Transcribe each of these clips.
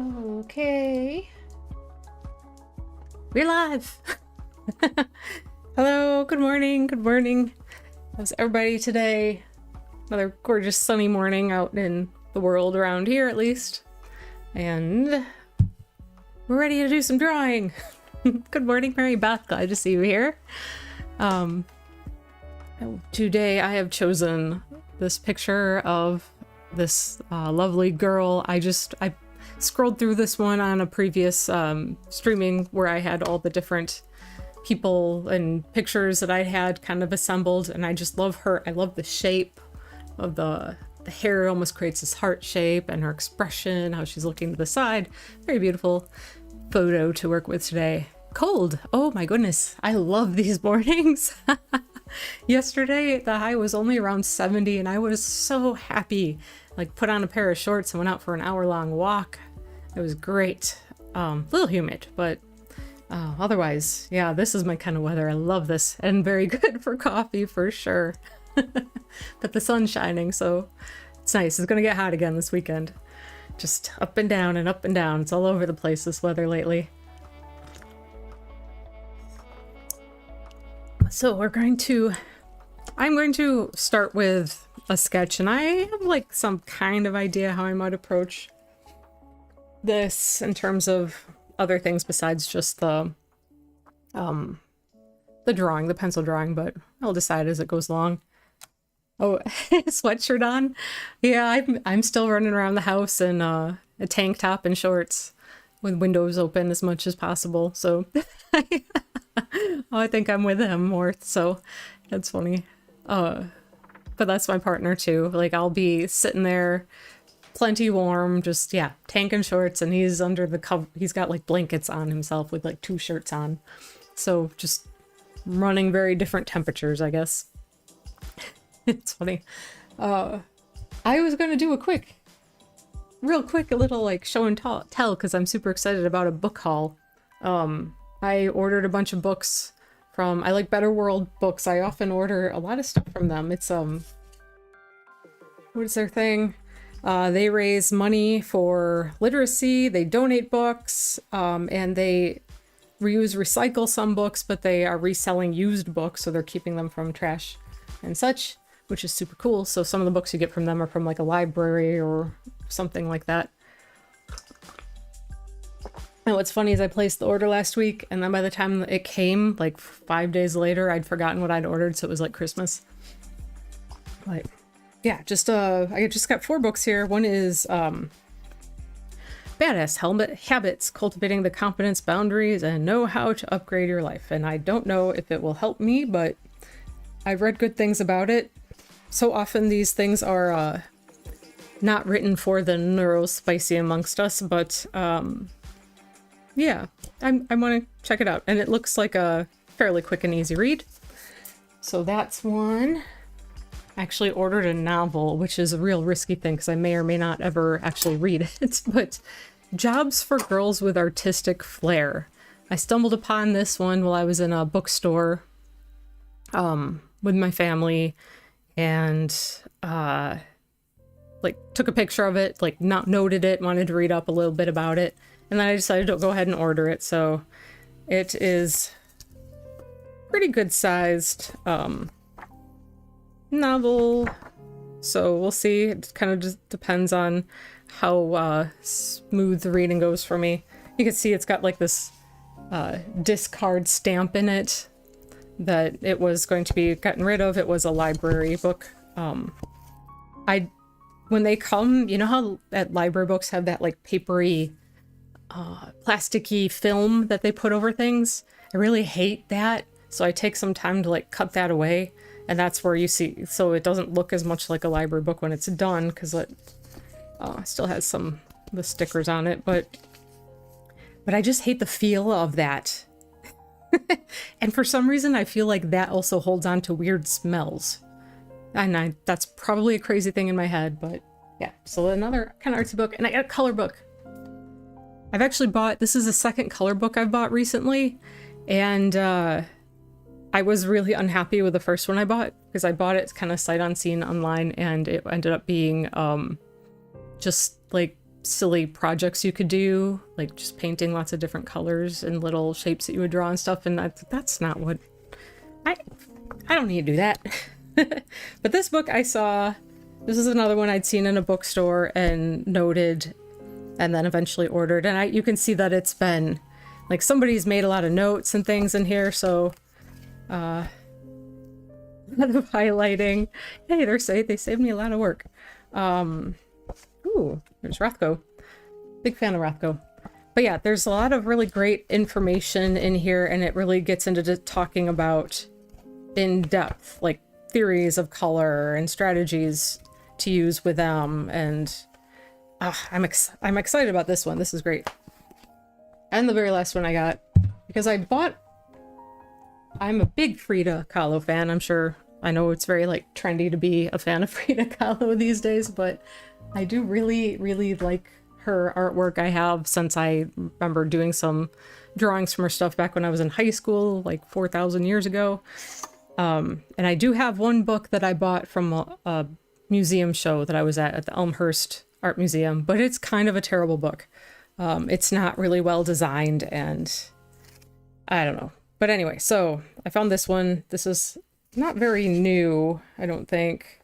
Okay. We're live. Hello, good morning, good morning. How's everybody today? Another gorgeous sunny morning out in the world around here at least. And we're ready to do some drawing. Good morning, Mary Beth, glad to see you here. Today I have chosen this picture of this lovely girl. I scrolled through this one on a previous streaming where I had all the different people and pictures that I had kind of assembled, and I just love her. I love the shape of the hair. It almost creates this heart shape, and her expression, how she's looking to the side. Very beautiful photo to work with today. Cold. Oh my goodness. I love these mornings. Yesterday the high was only around 70 and I was so happy. Like, put on a pair of shorts and went out for an hour-long walk. It was great. A little humid, but otherwise, yeah, this is my kind of weather. I love this, and very good for coffee for sure. But the sun's shining, so it's nice. It's gonna get hot again this weekend. Just up and down and up and down. It's all over the place, this weather lately. So I'm going to start with a sketch, and I have like some kind of idea how I might approach this in terms of other things besides just the drawing, the pencil drawing, but I'll decide as it goes along. Oh, sweatshirt on. Yeah, I'm still running around the house in a tank top and shorts with windows open as much as possible. So I think I'm with him more, so that's funny. But that's my partner too. Like, I'll be sitting there plenty warm, just, yeah, tank and shorts, and he's under the cover. He's got like blankets on himself with like 2 shirts on. So just running very different temperatures, I guess. It's funny. I was gonna do a little like show and tell because I'm super excited about a book haul. I ordered a bunch of books from, I like Better World Books. I often order a lot of stuff from them. It's what is their thing? They raise money for literacy, they donate books, and they recycle some books, but they are reselling used books, so they're keeping them from trash and such, which is super cool. So some of the books you get from them are from like a library or something like that. And what's funny is I placed the order last week, and then by the time it came, like 5 days later, I'd forgotten what I'd ordered, so it was like Christmas. Like, yeah, I just got 4 books here. One is Badass Habits, Cultivating the Confidence, Boundaries, and Know How to Upgrade Your Life. And I don't know if it will help me, but I've read good things about it. So often these things are not written for the neurospicy amongst us, but yeah, I want to check it out. And it looks like a fairly quick and easy read. So that's one. I actually ordered a novel, which is a real risky thing because I may or may not ever actually read it. But Jobs for Girls with Artistic Flair. I stumbled upon this one while I was in a bookstore with my family, and like took a picture of it, like not noted it, wanted to read up a little bit about it. And then I decided to go ahead and order it. So it is pretty good sized novel. So we'll see. It kind of just depends on how smooth the reading goes for me. You can see it's got like this discard stamp in it that it was going to be gotten rid of. It was a library book. When they come, you know how at library books have that like papery plasticky film that they put over things? I really hate that, so I take some time to like cut that away, and that's where you see, so it doesn't look as much like a library book when it's done, because it still has some of the stickers on it, but I just hate the feel of that. And for some reason I feel like that also holds on to weird smells, and that's probably a crazy thing in my head, but yeah. So another kind of artsy book, and I got a color book. I've actually this is the second color book I've bought recently, and I was really unhappy with the first one I bought, because I bought it kind of sight unseen online, and it ended up being just like silly projects you could do, like just painting lots of different colors and little shapes that you would draw and stuff, and that's not what I don't need to do that. But this book I saw, this is another one I'd seen in a bookstore and noted and then eventually ordered, and you can see that it's been like somebody's made a lot of notes and things in here, so a lot of highlighting. Hey, they saved me a lot of work. Ooh, there's Rothko. Big fan of Rothko. But yeah, there's a lot of really great information in here, and it really gets into talking about in depth, like theories of color and strategies to use with them. And I'm excited about this one. This is great. And the very last one I got, because I'm a big Frida Kahlo fan. I'm sure, I know it's very like trendy to be a fan of Frida Kahlo these days, but I do really, really like her artwork. I have since I remember doing some drawings from her stuff back when I was in high school, like 4,000 years ago. And I do have one book that I bought from a museum show that I was at the Elmhurst Art Museum, but it's kind of a terrible book. It's not really well designed, and I don't know. But anyway, so I found this one. This is not very new, I don't think.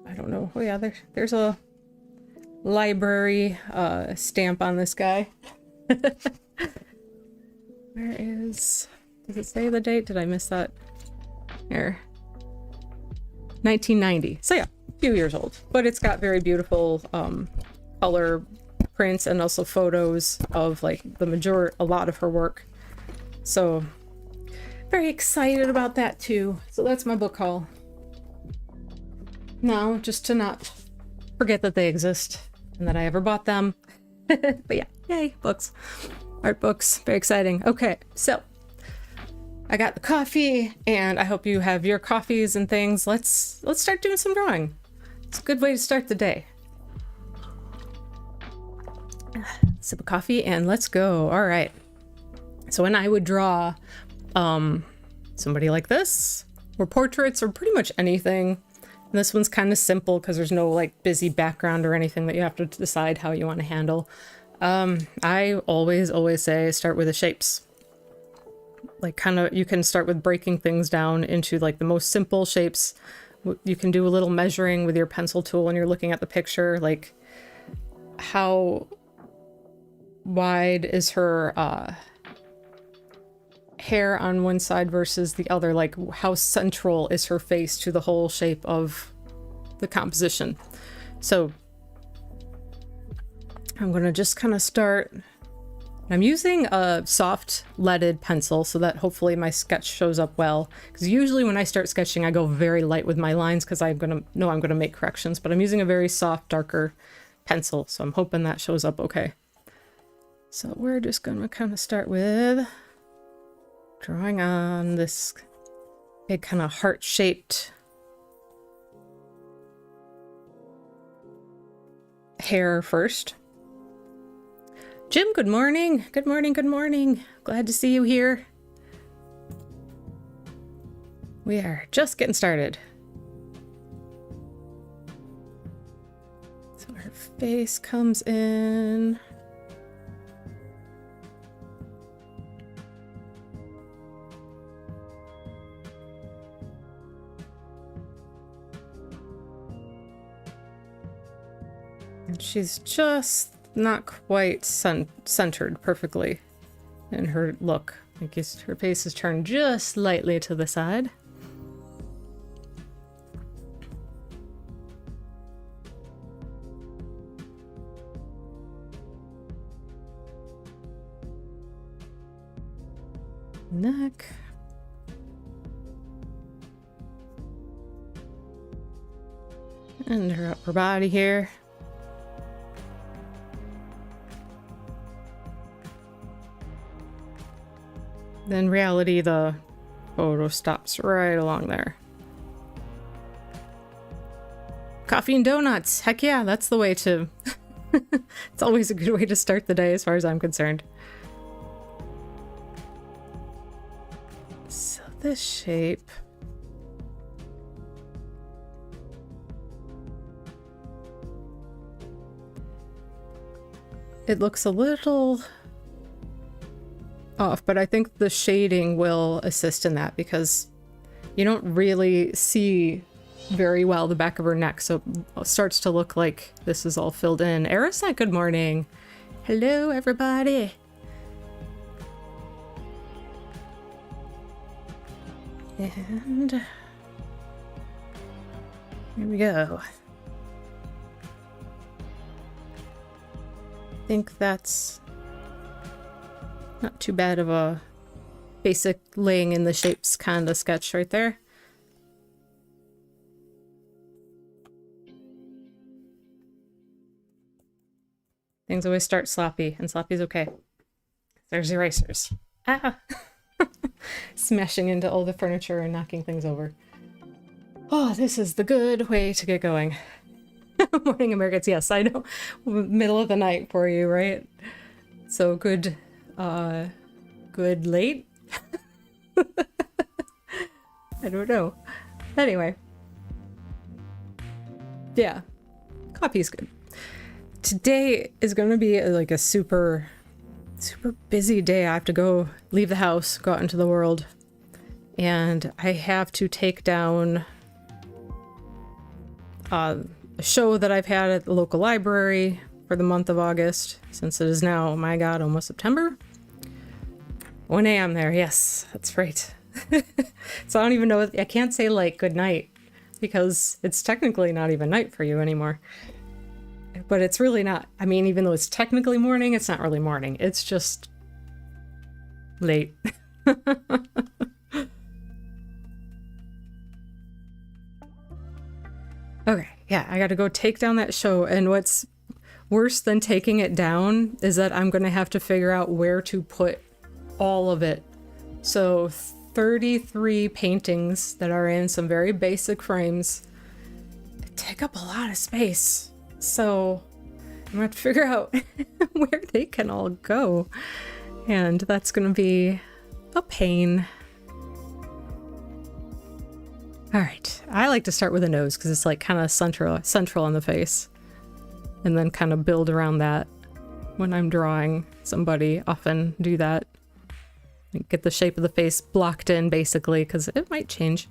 I don't know. Oh yeah, there's a library stamp on this guy. Where is... Does it say the date? Did I miss that? Here. 1990. So yeah, a few years old. But it's got very beautiful color prints and also photos of like a lot of her work. So very excited about that too. So that's my book haul. Now, just to not forget that they exist and that I ever bought them. But yeah, yay, books. Art books, very exciting. Okay, so I got the coffee, and I hope you have your coffees and things. Let's start doing some drawing. It's a good way to start the day. Sip of coffee and let's go. All right. So when I would draw somebody like this, or portraits, or pretty much anything, and this one's kind of simple because there's no like busy background or anything that you have to decide how you want to handle. I always say start with the shapes. Like you can start with breaking things down into like the most simple shapes. You can do a little measuring with your pencil tool when you're looking at the picture, like how wide is her hair on one side versus the other, like how central is her face to the whole shape of the composition. So I'm gonna just kind of start. I'm using a soft leaded pencil so that hopefully my sketch shows up well, because usually when I start sketching I go very light with my lines because I'm gonna make corrections, but I'm using a very soft, darker pencil, so I'm hoping that shows up okay. So we're just gonna kind of start with drawing on this big kind of heart-shaped hair first. Jim, good morning. Good morning, good morning. Glad to see you here. We are just getting started. So her face comes in. And she's just not quite centered perfectly in her look. I guess her face is turned just slightly to the side. Neck. And her upper body here. In reality, the photo stops right along there. Coffee and donuts. Heck yeah, that's the way to... It's always a good way to start the day as far as I'm concerned. So this shape... it looks a little off, but I think the shading will assist in that because you don't really see very well the back of her neck, so it starts to look like this is all filled in. Arisa, good morning. Hello, everybody. And here we go. I think that's not too bad of a basic laying in the shapes kind of sketch right there. Things always start sloppy, and sloppy's okay. There's erasers. Ah! Smashing into all the furniture and knocking things over. Oh, this is the good way to get going. Morning, Americans. Yes, I know. Middle of the night for you, right? So good, good late? I don't know. Anyway. Yeah. Coffee's good. Today is going to be like a super busy day. I have to go leave the house, go out into the world, and I have to take down a show that I've had at the local library for the month of August, since it is now, oh my god, almost September. 1 a.m. there, yes, that's right. So I don't even know, I can't say like good night because it's technically not even night for you anymore. But it's really not. I mean, even though it's technically morning, it's not really morning. It's just late. Okay, yeah, I gotta go take down that show. And what's worse than taking it down is that I'm gonna have to figure out where to put all of it. So 33 paintings that are in some very basic frames take up a lot of space. So I'm gonna have to figure out where they can all go. And that's gonna be a pain. All right, I like to start with a nose because it's like kind of central on the face, and then kind of build around that. When I'm drawing somebody, often do that. Get the shape of the face blocked in basically, because it might change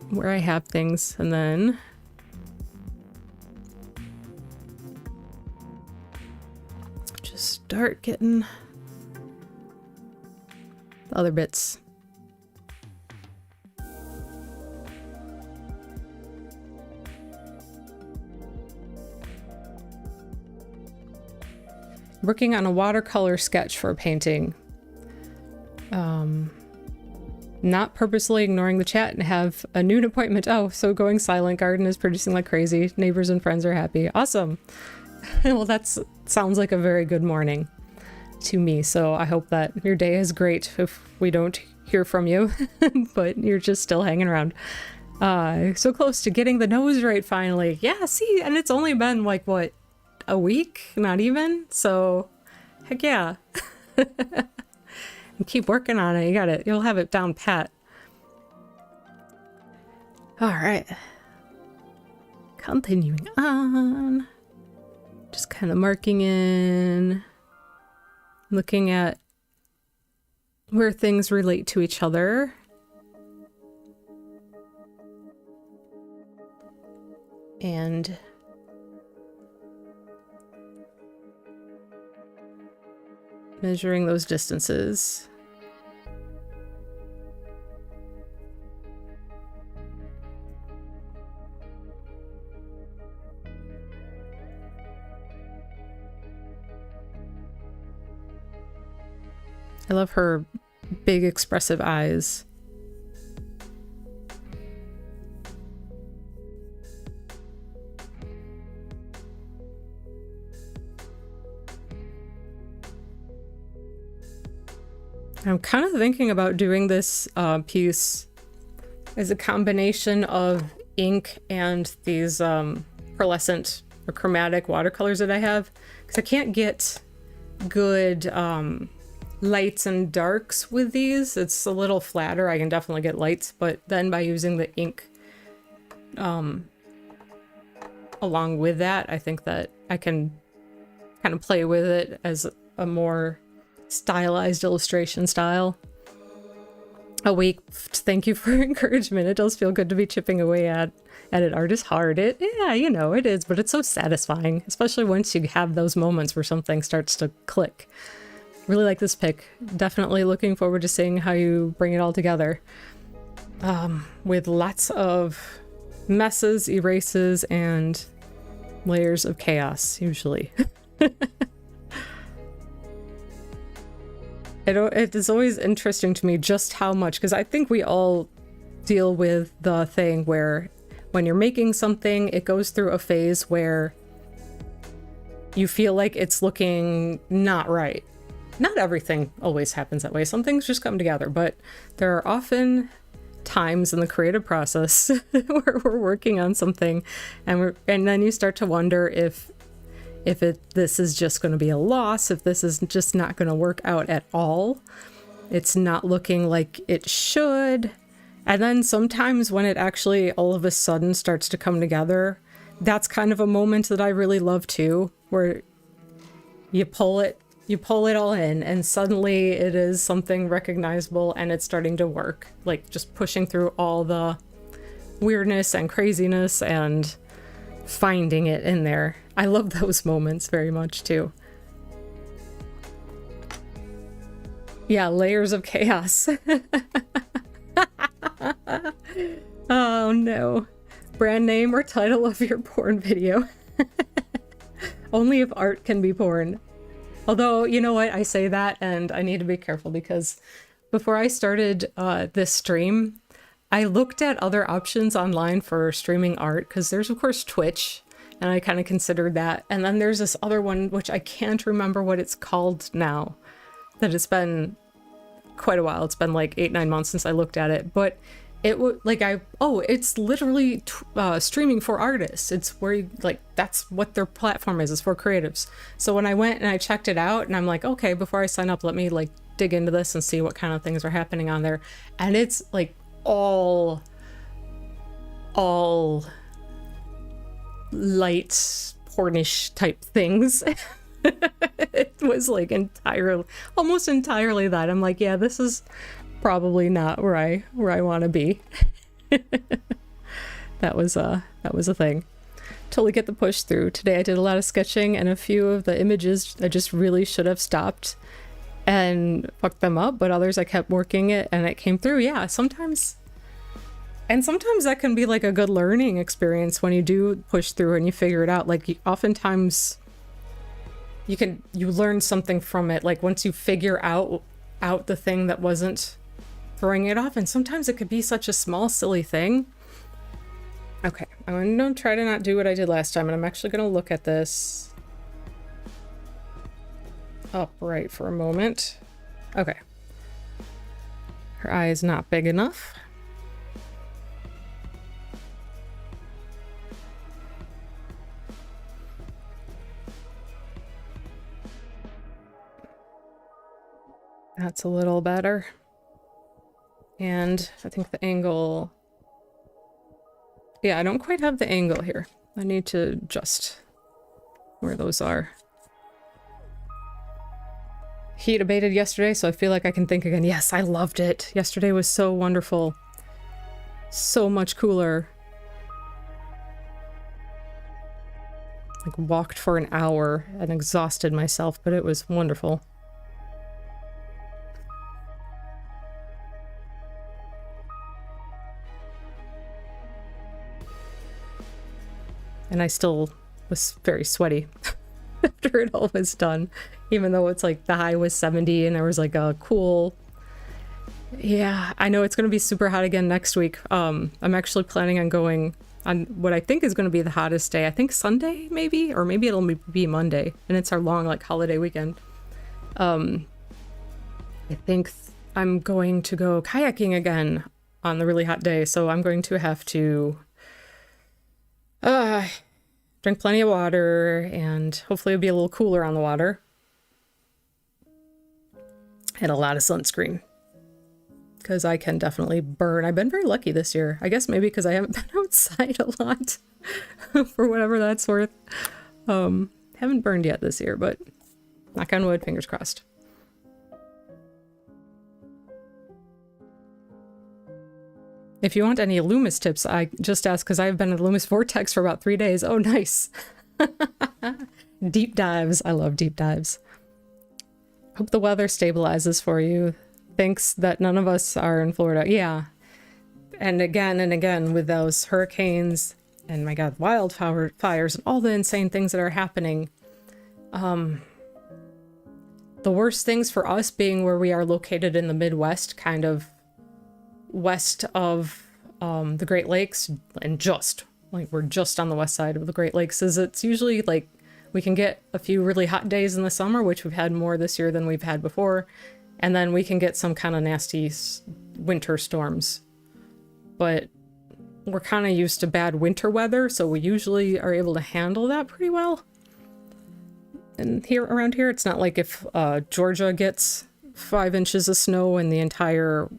where I have things, and then just start getting the other bits. Working on a watercolor sketch for a painting. Not purposely ignoring the chat and have a noon appointment. Oh, so going silent. Garden is producing like crazy. Neighbors and friends are happy. Awesome. Well, that sounds like a very good morning to me. So I hope that your day is great if we don't hear from you, but you're just still hanging around. So close to getting the nose right finally. Yeah, see, and it's only been like, what, a week? Not even? So, heck yeah. And keep working on it. You got it. You'll have it down pat. All right. Continuing on. Just kind of marking in. Looking at where things relate to each other. And measuring those distances. I love her big expressive eyes. I'm kind of thinking about doing this piece as a combination of ink and these pearlescent or chromatic watercolors that I have, because I can't get good lights and darks with these. It's a little flatter. I can definitely get lights, but then by using the ink along with that, I think that I can kind of play with it as a more stylized illustration style. A week. Thank you for encouragement. It does feel good to be chipping away at it. Art is hard. Yeah, you know, it is, but it's so satisfying, especially once you have those moments where something starts to click. Really like this pick. Definitely looking forward to seeing how you bring it all together. With lots of messes, erases, and layers of chaos, usually. It is always interesting to me just how much, because I think we all deal with the thing where when you're making something, it goes through a phase where you feel like it's looking not right. Not everything always happens that way. Some things just come together, but there are often times in the creative process where we're working on something and then you start to wonder if this is just going to be a loss, if this is just not going to work out at all. It's not looking like it should. And then sometimes when it actually all of a sudden starts to come together, that's kind of a moment that I really love too, where you pull it all in and suddenly it is something recognizable and it's starting to work. Like just pushing through all the weirdness and craziness and finding it in there. I love those moments very much too. Yeah, layers of chaos. Oh no. Brand name or title of your porn video. Only if art can be porn. Although, you know what? I say that and I need to be careful because before I started this stream, I looked at other options online for streaming art because there's of course Twitch. And I kind of considered that. And then there's this other one, which I can't remember what it's called now. That it's been quite a while. It's been like 8-9 months since I looked at it. But it would like it's literally streaming for artists. It's where you, like, that's what their platform is. It's for creatives. So when I went and I checked it out and I'm like, okay, before I sign up, let me like dig into this and see what kind of things are happening on there. And it's like all light pornish type things. It was like almost entirely that. I'm like, yeah, this is probably not where I want to be. That was a thing. Totally get the push through. Today I did a lot of sketching and a few of the images I just really should have stopped and fucked them up, but others I kept working it and it came through. Yeah, sometimes that can be like a good learning experience when you do push through and you figure it out. Like oftentimes you learn something from it. Like once you figure out the thing that wasn't throwing it off. And sometimes it could be such a small, silly thing. Okay, I'm going to try to not do what I did last time. And I'm actually going to look at this upright for a moment. Okay. Her eye is not big enough. That's a little better. And I think the angle... Yeah, I don't quite have the angle here. I need to adjust where those are. Heat abated yesterday, so I feel like I can think again. Yes, I loved it. Yesterday was so wonderful. So much cooler. Like walked for an hour and exhausted myself, but it was wonderful. And I still was very sweaty after it all was done, even though it's like the high was 70 and there was like a cool... Yeah, I know it's going to be super hot again next week. I'm actually planning on going on what I think is going to be the hottest day. I think Sunday, maybe? Or maybe it'll be Monday. And it's our long, like, holiday weekend. I think I'm going to go kayaking again on the really hot day. So I'm going to have to... drink plenty of water, and hopefully it'll be a little cooler on the water. And a lot of sunscreen. Because I can definitely burn. I've been very lucky this year. I guess maybe because I haven't been outside a lot. For whatever that's worth. Haven't burned yet this year, but knock on wood, fingers crossed. If you want any Loomis tips, I just asked because I've been in the Loomis Vortex for about 3 days. Oh, nice. Deep dives. I love deep dives. Hope the weather stabilizes for you. Thanks that none of us are in Florida. Yeah. And again with those hurricanes and my God, wildfires and all the insane things that are happening. The worst things for us being where we are located in the Midwest, kind of west of the Great Lakes, and we're just on the west side of the Great Lakes, is it's usually like we can get a few really hot days in the summer, which we've had more this year than we've had before, and then we can get some kind of nasty winter storms. But we're kind of used to bad winter weather, so we usually are able to handle that pretty well. And around here, it's not like if Georgia gets 5 inches of snow and the entire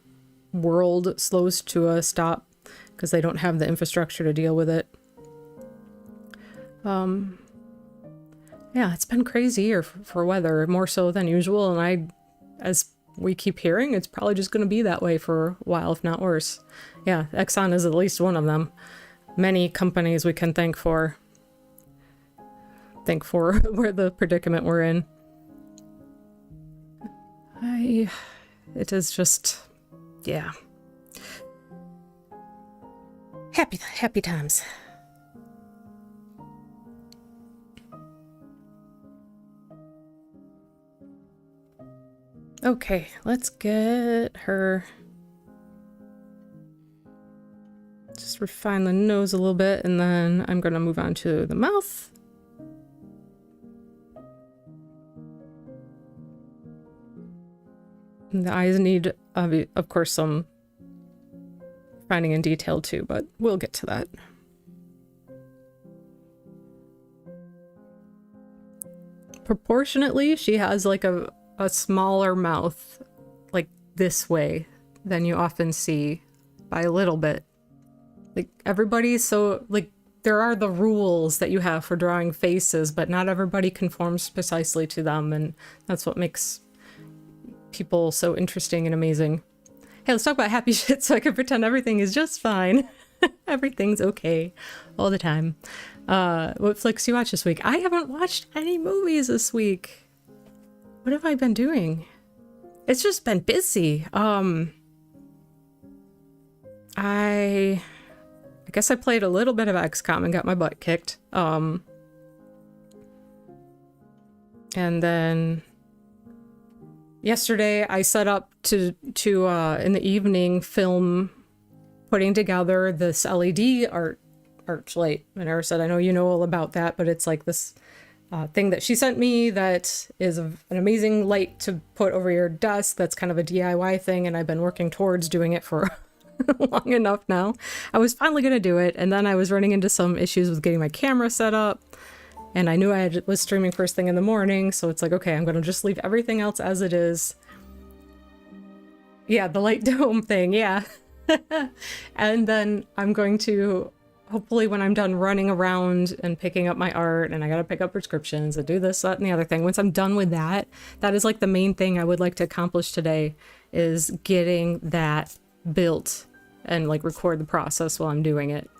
world slows to a stop because they don't have the infrastructure to deal with it. Yeah, it's been crazy here for weather, more so than usual, and as we keep hearing, it's probably just going to be that way for a while, if not worse. Yeah, Exxon is at least one of them. Many companies we can thank for where the predicament we're in. It is just, yeah. Happy times. Okay, let's get her. Just refine the nose a little bit, and then I'm gonna move on to the mouth. And the eyes need, of course, some refining in detail too, but we'll get to that. Proportionately, she has like a smaller mouth, like this way, than you often see by a little bit. Like everybody's so, like, there are the rules that you have for drawing faces, but not everybody conforms precisely to them, and that's what makes people so interesting and amazing. Hey, let's talk about happy shit so I can pretend everything is just fine. Everything's okay all the time. What flicks you watch this week? I haven't watched any movies this week. What have I been doing? It's just been busy. I guess I played a little bit of XCOM and got my butt kicked. And then yesterday I set up to in the evening film putting together this LED arch light. And Era said, I know you know all about that, but it's like this thing that she sent me that is an amazing light to put over your desk. That's kind of a DIY thing, and I've been working towards doing it for long enough now. I was finally gonna do it, and then I was running into some issues with getting my camera set up, and I knew was streaming first thing in the morning, so it's like, okay, I'm gonna just leave everything else as it is. Yeah, the light dome thing, yeah. And then I'm going to, hopefully when I'm done running around and picking up my art, and I gotta pick up prescriptions and do this, that, and the other thing, once I'm done with that, that is like the main thing I would like to accomplish today, is getting that built and like record the process while I'm doing it.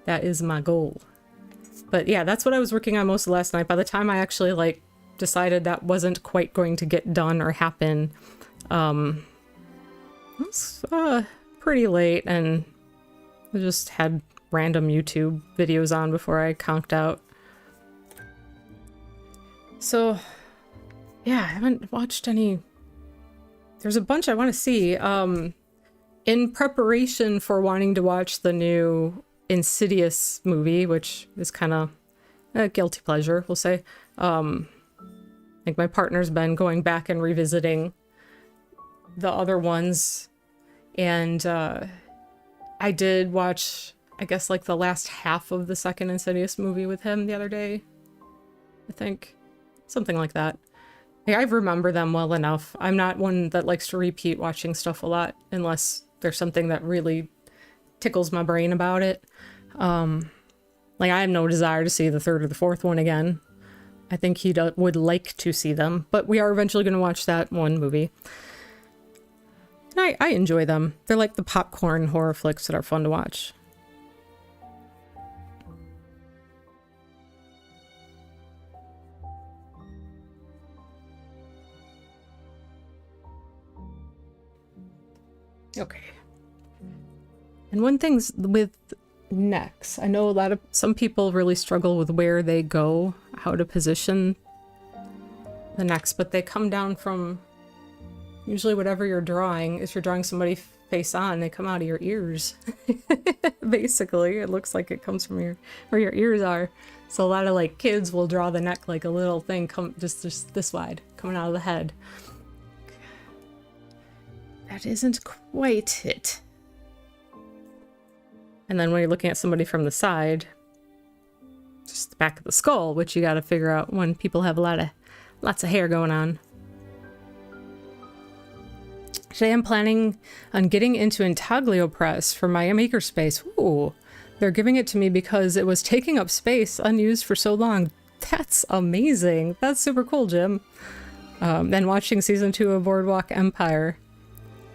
That is my goal. But yeah, that's what I was working on most of last night. By the time I actually like decided that wasn't quite going to get done or happen, it was pretty late, and I just had random YouTube videos on before I conked out. So yeah, I haven't watched any. There's a bunch I want to see. In preparation for wanting to watch the new Insidious movie, which is kind of a guilty pleasure, we'll say. Like my partner's been going back and revisiting the other ones, and I did watch, I guess, like the last half of the second Insidious movie with him the other day, I think. Something like that. Yeah, I remember them well enough. I'm not one that likes to repeat watching stuff a lot unless there's something that really tickles my brain about it. Like I have no desire to see the third or the fourth one again. I think he would like to see them, but we are eventually going to watch that one movie. And I enjoy them. They're like the popcorn horror flicks that are fun to watch. Okay. And one thing's with necks. I know some people really struggle with where they go, how to position the necks, but they come down from usually whatever you're drawing. If you're drawing somebody face on, they come out of your ears. Basically, it looks like it comes from where your ears are. So a lot of like kids will draw the neck like a little thing just this wide coming out of the head. That isn't quite it. And then when you're looking at somebody from the side, just the back of the skull, which you got to figure out when people have lots of hair going on. Today I'm planning on getting into Intaglio Press for my makerspace. Ooh, they're giving it to me because it was taking up space unused for so long. That's amazing. That's super cool, Jim. And watching season 2 of Boardwalk Empire.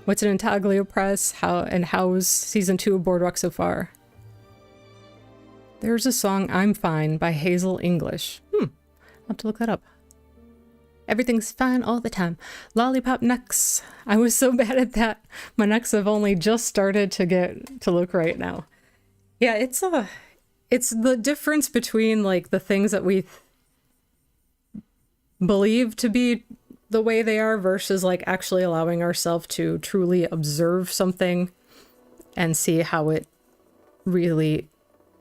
What's an Intaglio Press? How's season 2 of Boardwalk so far? There's a song, I'm Fine, by Hazel English. I'll have to look that up. Everything's fine all the time. Lollipop necks. I was so bad at that. My necks have only just started to look right now. Yeah, it's the difference between like the things that we believe to be the way they are versus like actually allowing ourselves to truly observe something and see how it really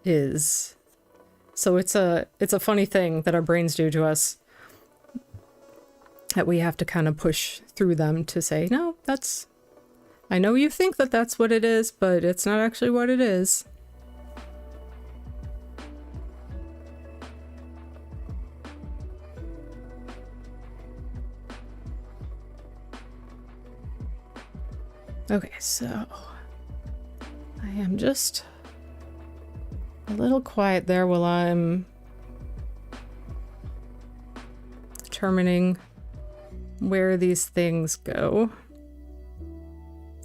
is. So it's a funny thing that our brains do to us, that we have to kind of push through them to say, no, I know you think that that's what it is, but it's not actually what it is. Okay, so I am just a little quiet there while I'm determining where these things go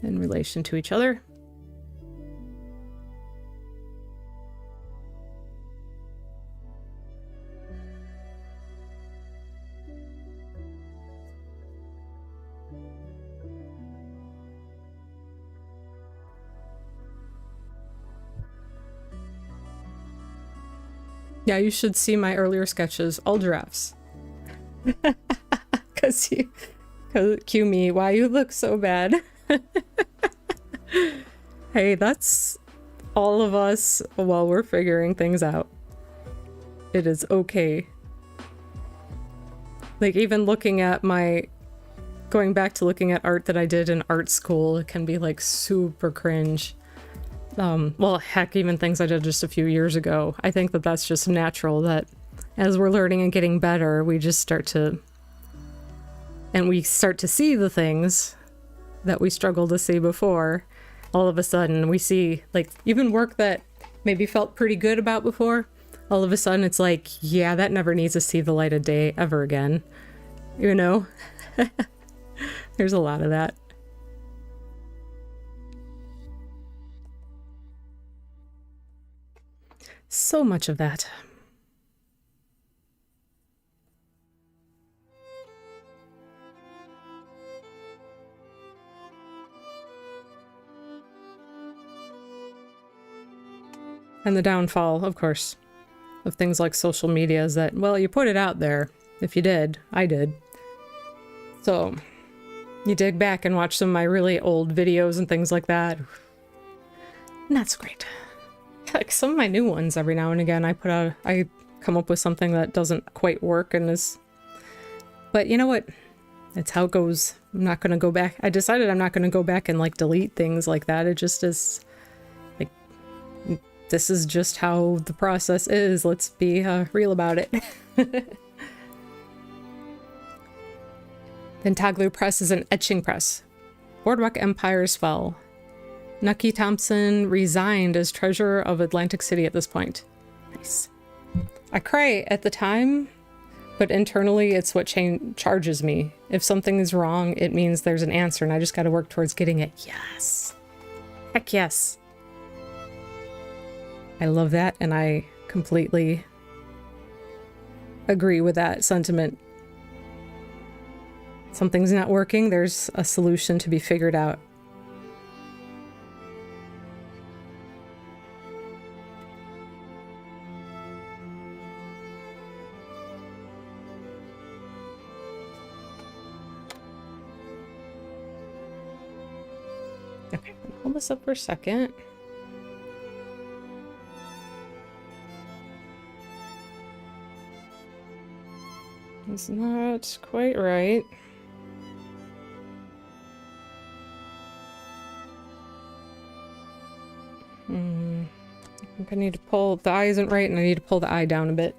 in relation to each other. Yeah, you should see my earlier sketches, all giraffes. Cause cue me, why you look so bad. Hey, that's all of us while we're figuring things out. It is okay. Like even going back to looking at art that I did in art school, it can be like super cringe. Well, heck, even things I did just a few years ago. I think that that's just natural, that as we're learning and getting better, we start to see the things that we struggled to see before. All of a sudden, we see, like, even work that maybe felt pretty good about before, all of a sudden it's like, yeah, that never needs to see the light of day ever again. You know? There's a lot of that. So much of that. And the downfall, of course, of things like social media is that, well, you put it out there. If you did, I did. So you dig back and watch some of my really old videos and things like that. And that's great. Like some of my new ones, every now and again, I come up with something that doesn't quite work and but you know what? It's how it goes. I'm not going to go back. I decided I'm not going to go back and like delete things like that. It just is like, this is just how the process is. Let's be real about it. Intaglio Press is an etching press. Boardwalk Empires fell. Nucky Thompson resigned as treasurer of Atlantic City at this point. Nice. I cry at the time, but internally it's what charges me. If something is wrong, it means there's an answer and I just got to work towards getting it. Yes. Heck yes. I love that, and I completely agree with that sentiment. Something's not working, there's a solution to be figured out. Okay, hold this up for a second. It's not quite right. I think I need to pull, the eye isn't right and I need to pull the eye down a bit.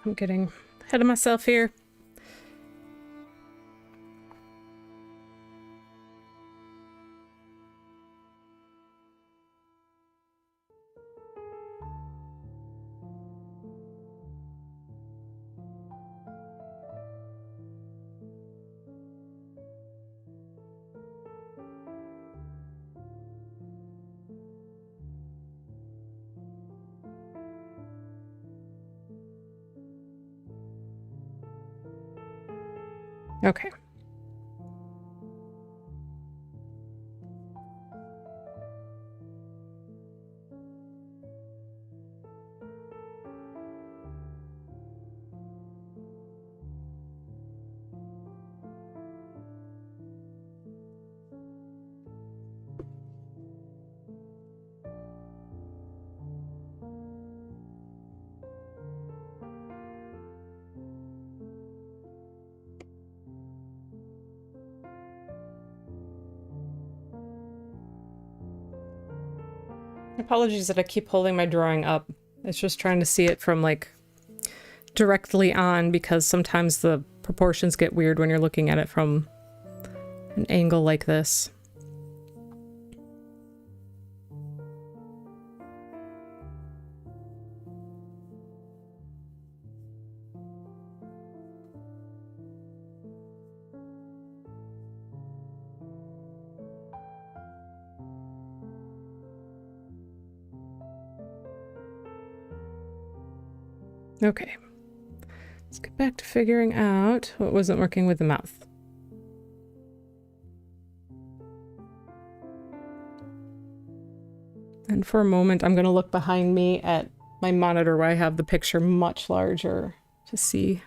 I'm getting ahead of myself here. Okay. Apologies that I keep holding my drawing up. It's just trying to see it from like directly on, because sometimes the proportions get weird when you're looking at it from an angle like this. Okay, let's get back to figuring out what wasn't working with the mouth. And for a moment, I'm going to look behind me at my monitor where I have the picture much larger to see.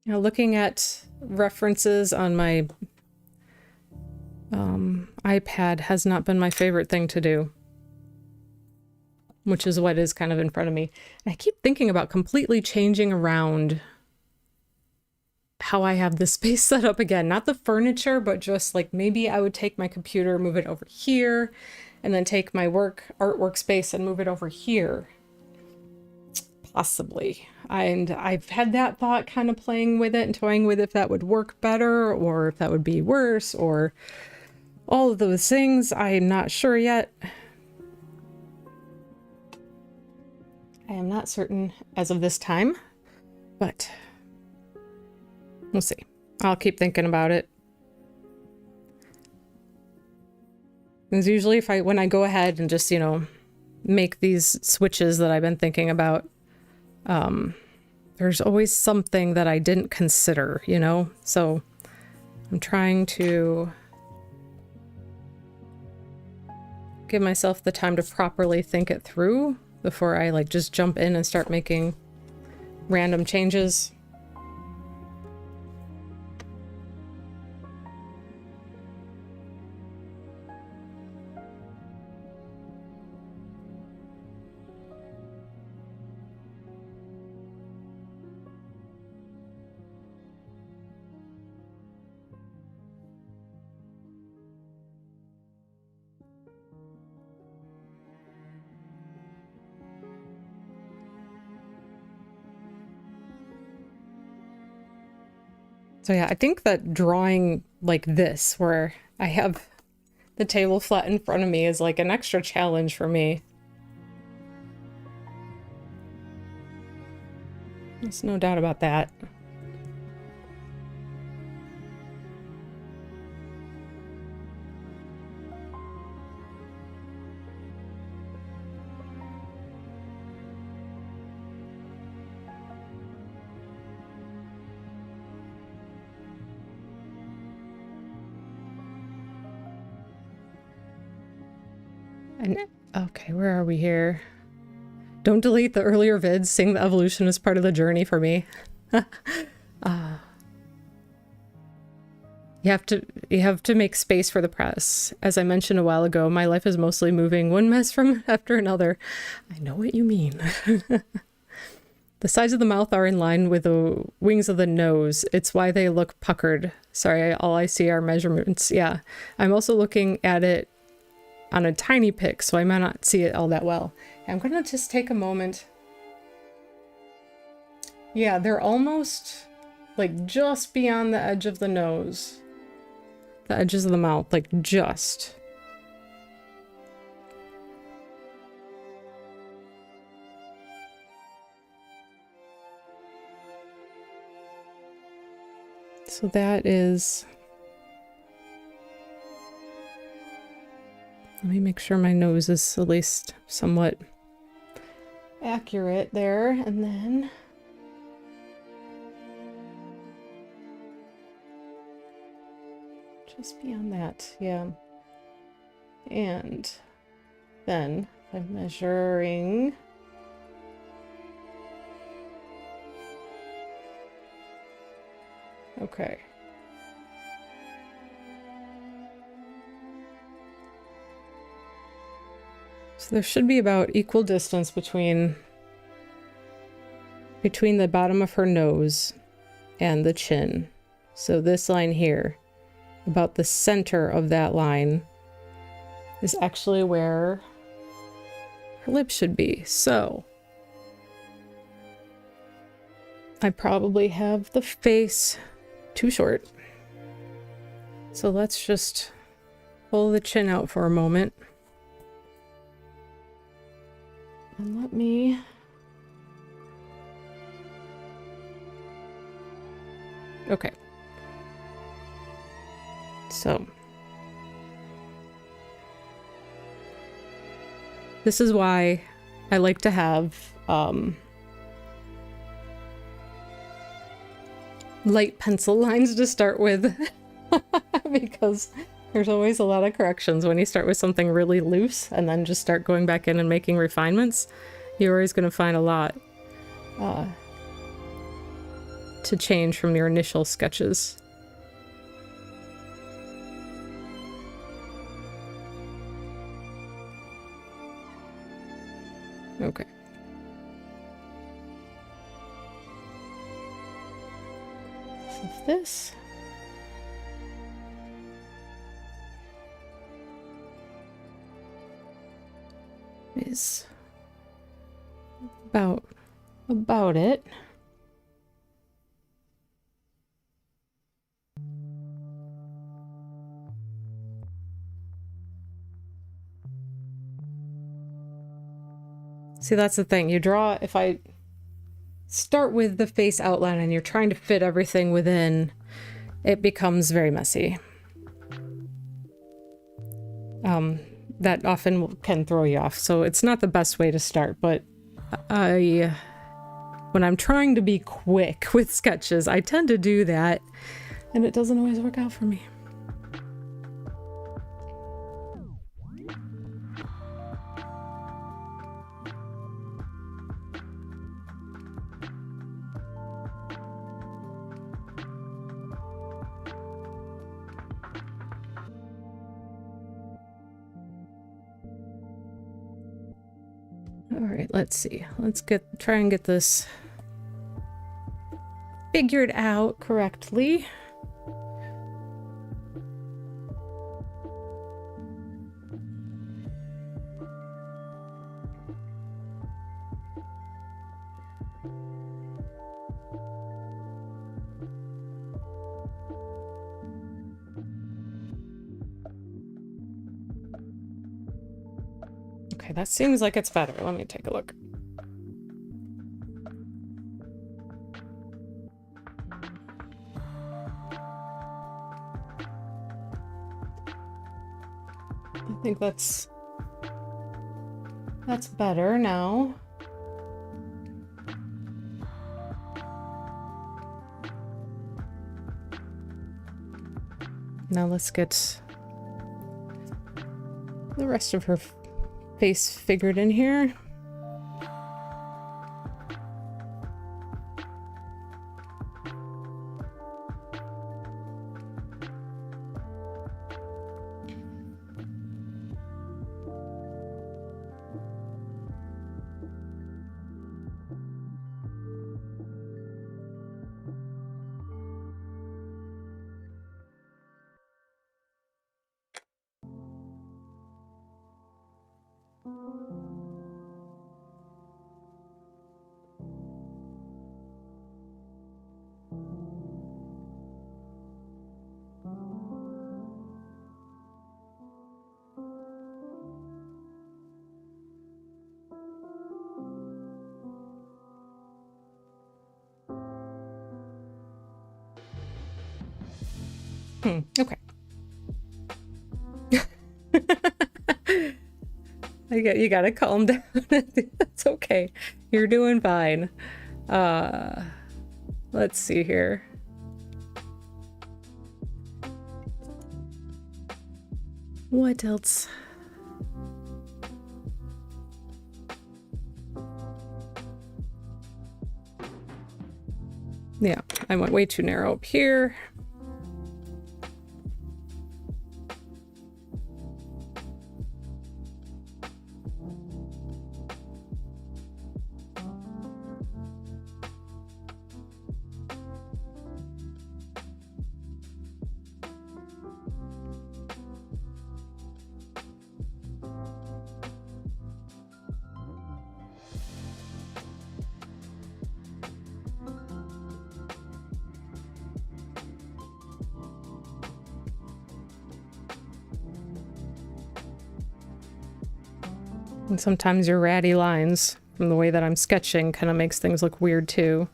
Now, looking at references on my iPad has not been my favorite thing to do, which is what is kind of in front of me. And I keep thinking about completely changing around how I have this space set up again. Not the furniture, but just like maybe I would take my computer, move it over here, and then take my artwork space and move it over here. Possibly. And I've had that thought kind of playing with it and toying with if that would work better or if that would be worse or all of those things. I'm not sure yet. I am not certain as of this time, but we'll see. I'll keep thinking about it. Because usually when I go ahead and just, you know, make these switches that I've been thinking about, there's always something that I didn't consider, you know? So I'm trying to give myself the time to properly think it through before I like just jump in and start making random changes. So yeah, I think that drawing like this, where I have the table flat in front of me, is like an extra challenge for me. There's no doubt about that. And okay, where are we here? Don't delete the earlier vids. Seeing the evolution is part of the journey for me. You have to make space for the press. As I mentioned a while ago, my life is mostly moving one mess from after another. I know what you mean. The sides of the mouth are in line with the wings of the nose. It's why they look puckered. Sorry, all I see are measurements. Yeah, I'm also looking at it on a tiny pic, so I might not see it all that well. I'm gonna just take a moment. Yeah, they're almost like just beyond the edge of the nose. The edges of the mouth, like just. So that is... Let me make sure my nose is at least somewhat accurate there, and then just beyond that, yeah. And then I'm measuring. Okay. So there should be about equal distance between the bottom of her nose and the chin. So this line here, about the center of that line, is actually where her lips should be. So I probably have the face too short. So let's just pull the chin out for a moment. And let me... Okay. So this is why I like to have light pencil lines to start with, because there's always a lot of corrections when you start with something really loose and then just start going back in and making refinements. You're always going to find a lot to change from your initial sketches. Okay. So this is about it. See, that's the thing. You draw, if I start with the face outline and you're trying to fit everything within, it becomes very messy. that often can throw you off. So it's not the best way to start, but when I'm trying to be quick with sketches, I tend to do that, and it doesn't always work out for me. All right, let's see. Let's try and get this figured out correctly. Okay, that seems like it's better. Let me take a look. I think that's better now. Now let's get the rest of her face figured in here. Okay. You gotta calm down. That's okay. You're doing fine. Let's see here. What else? Yeah, I went way too narrow up here. And sometimes your ratty lines from the way that I'm sketching kind of makes things look weird too.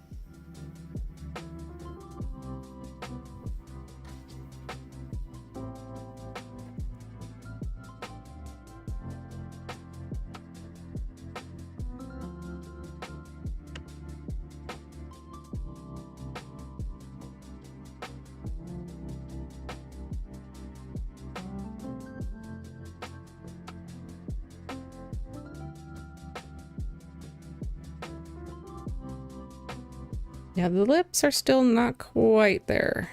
Yeah, the lips are still not quite there.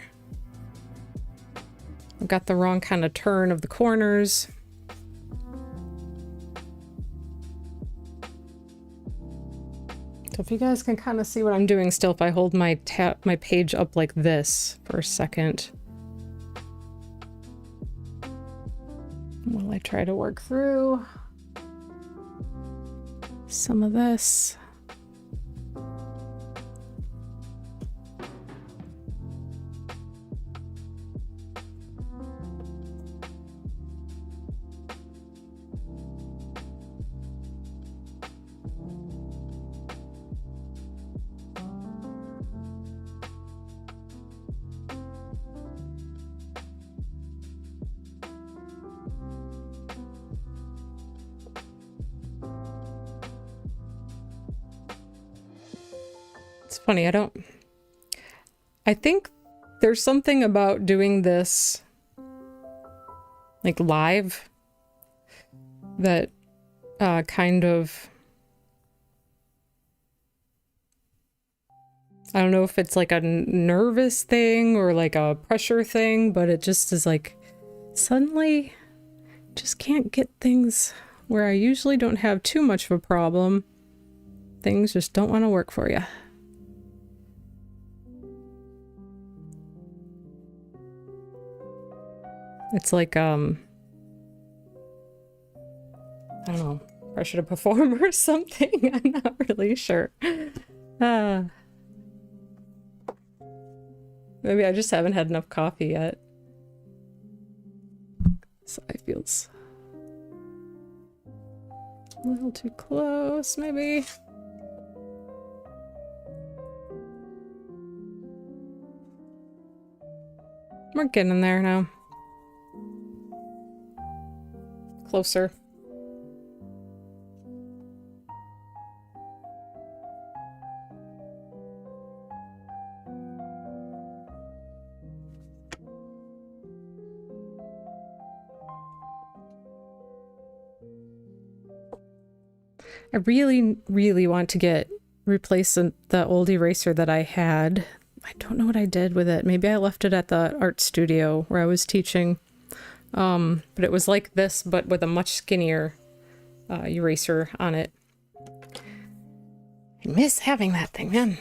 I've got the wrong kind of turn of the corners. So if you guys can kind of see what I'm doing still, if I hold my page up like this for a second, while I try to work through some of this. It's funny, I think there's something about doing this like live that kind of, I don't know if it's like a nervous thing or like a pressure thing, but it just is like suddenly just can't get things where I usually don't have too much of a problem. Things just don't want to work for you. It's like, I don't know, pressure to perform or something. I'm not really sure. Maybe I just haven't had enough coffee yet. So it feels a little too close, maybe. We're getting there now. Closer. I really, really want to replace the old eraser that I had. I don't know what I did with it. Maybe I left it at the art studio where I was teaching. But it was like this, but with a much skinnier eraser on it. I miss having that thing, man.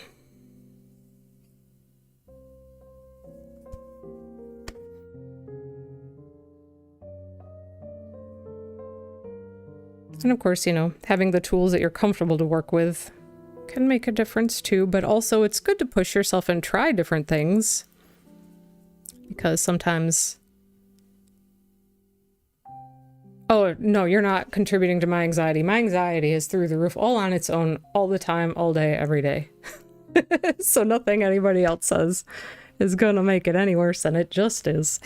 And of course, you know, having the tools that you're comfortable to work with can make a difference too, but also it's good to push yourself and try different things. Because sometimes... Oh, no, you're not contributing to my anxiety. My anxiety is through the roof, all on its own, all the time, all day, every day. So nothing anybody else says is gonna make it any worse than it just is.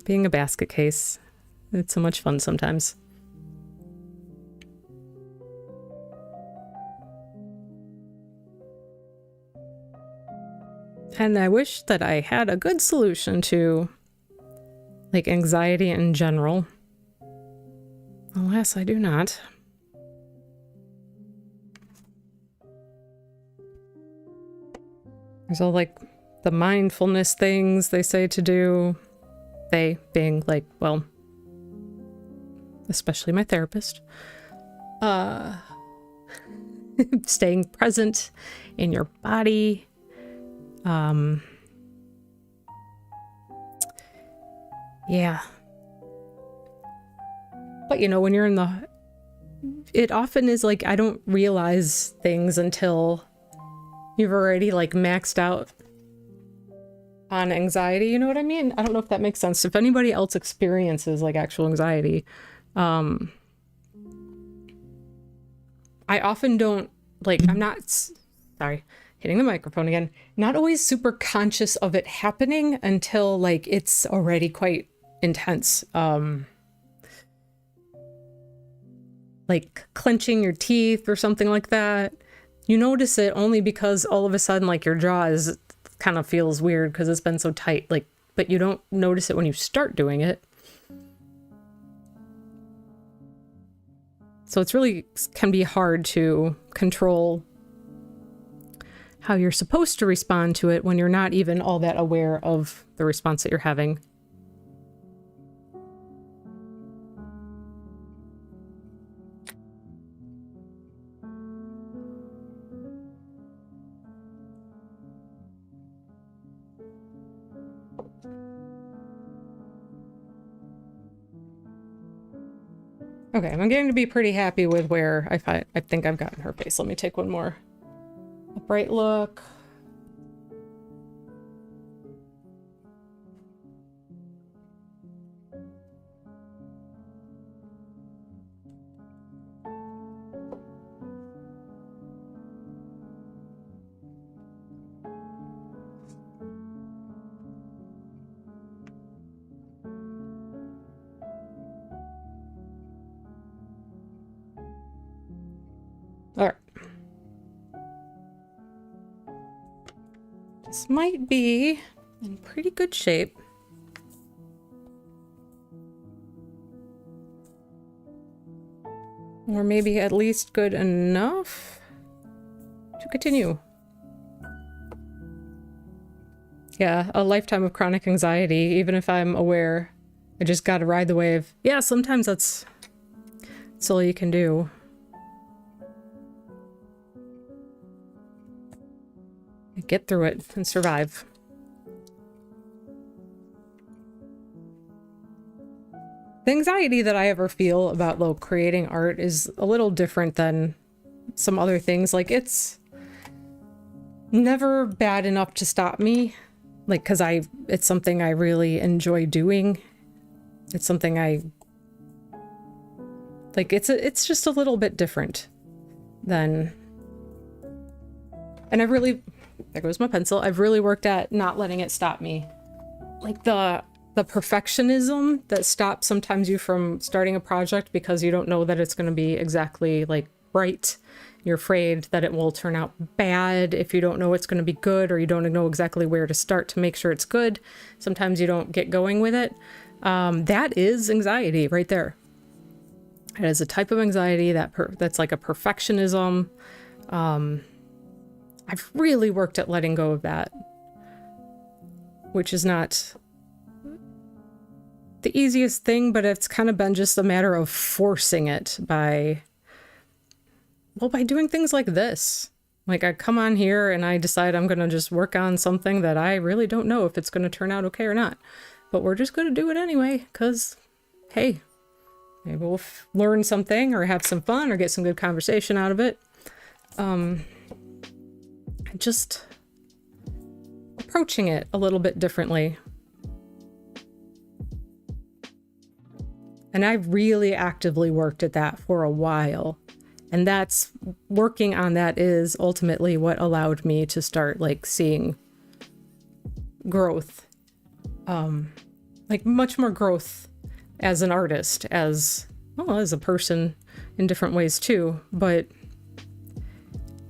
Being a basket case. It's so much fun sometimes. And I wish that I had a good solution to, like, anxiety in general. Alas, I do not. There's all, like, the mindfulness things they say to do. They being, like, well... especially my therapist, staying present in your body, yeah. But you know, when you're it often is like, I don't realize things until you've already like maxed out on anxiety, you know what I mean? I don't know if that makes sense. If anybody else experiences like actual anxiety, I often don't, like, I'm not, sorry, hitting the microphone again, not always super conscious of it happening until, like, it's already quite intense. Like, clenching your teeth or something like that. You notice it only because all of a sudden, like, your jaw is kind of feels weird because it's been so tight, like, but you don't notice it when you start doing it. So it's really can be hard to control how you're supposed to respond to it when you're not even all that aware of the response that you're having. Okay, I'm getting to be pretty happy with where I think I've gotten her face. Let me take one more. A bright look. All right. This might be in pretty good shape. Or maybe at least good enough to continue. Yeah, a lifetime of chronic anxiety, even if I'm aware. I just gotta ride the wave. Yeah, sometimes that's all you can do. Get through it and survive. The anxiety that I ever feel about creating art is a little different than some other things. Like, it's never bad enough to stop me. Like, because it's something I really enjoy doing. It's something it's just a little bit different than, and there goes my pencil. I've really worked at not letting it stop me. Like the perfectionism that stops sometimes you from starting a project because you don't know that it's going to be exactly like right. You're afraid that it will turn out bad if you don't know it's going to be good, or you don't know exactly where to start to make sure it's good. Sometimes you don't get going with it. That is anxiety right there. It is a type of anxiety that's like a perfectionism. I've really worked at letting go of that, which is not the easiest thing, but it's kind of been just a matter of forcing it by doing things like this. Like, I come on here and I decide I'm going to just work on something that I really don't know if it's going to turn out okay or not. But we're just going to do it anyway, because, hey, maybe we'll learn something or have some fun or get some good conversation out of it. Just approaching it a little bit differently. And I've really actively worked at that for a while. And working on that is ultimately what allowed me to start seeing growth. Much more growth as an artist, as a person in different ways too. But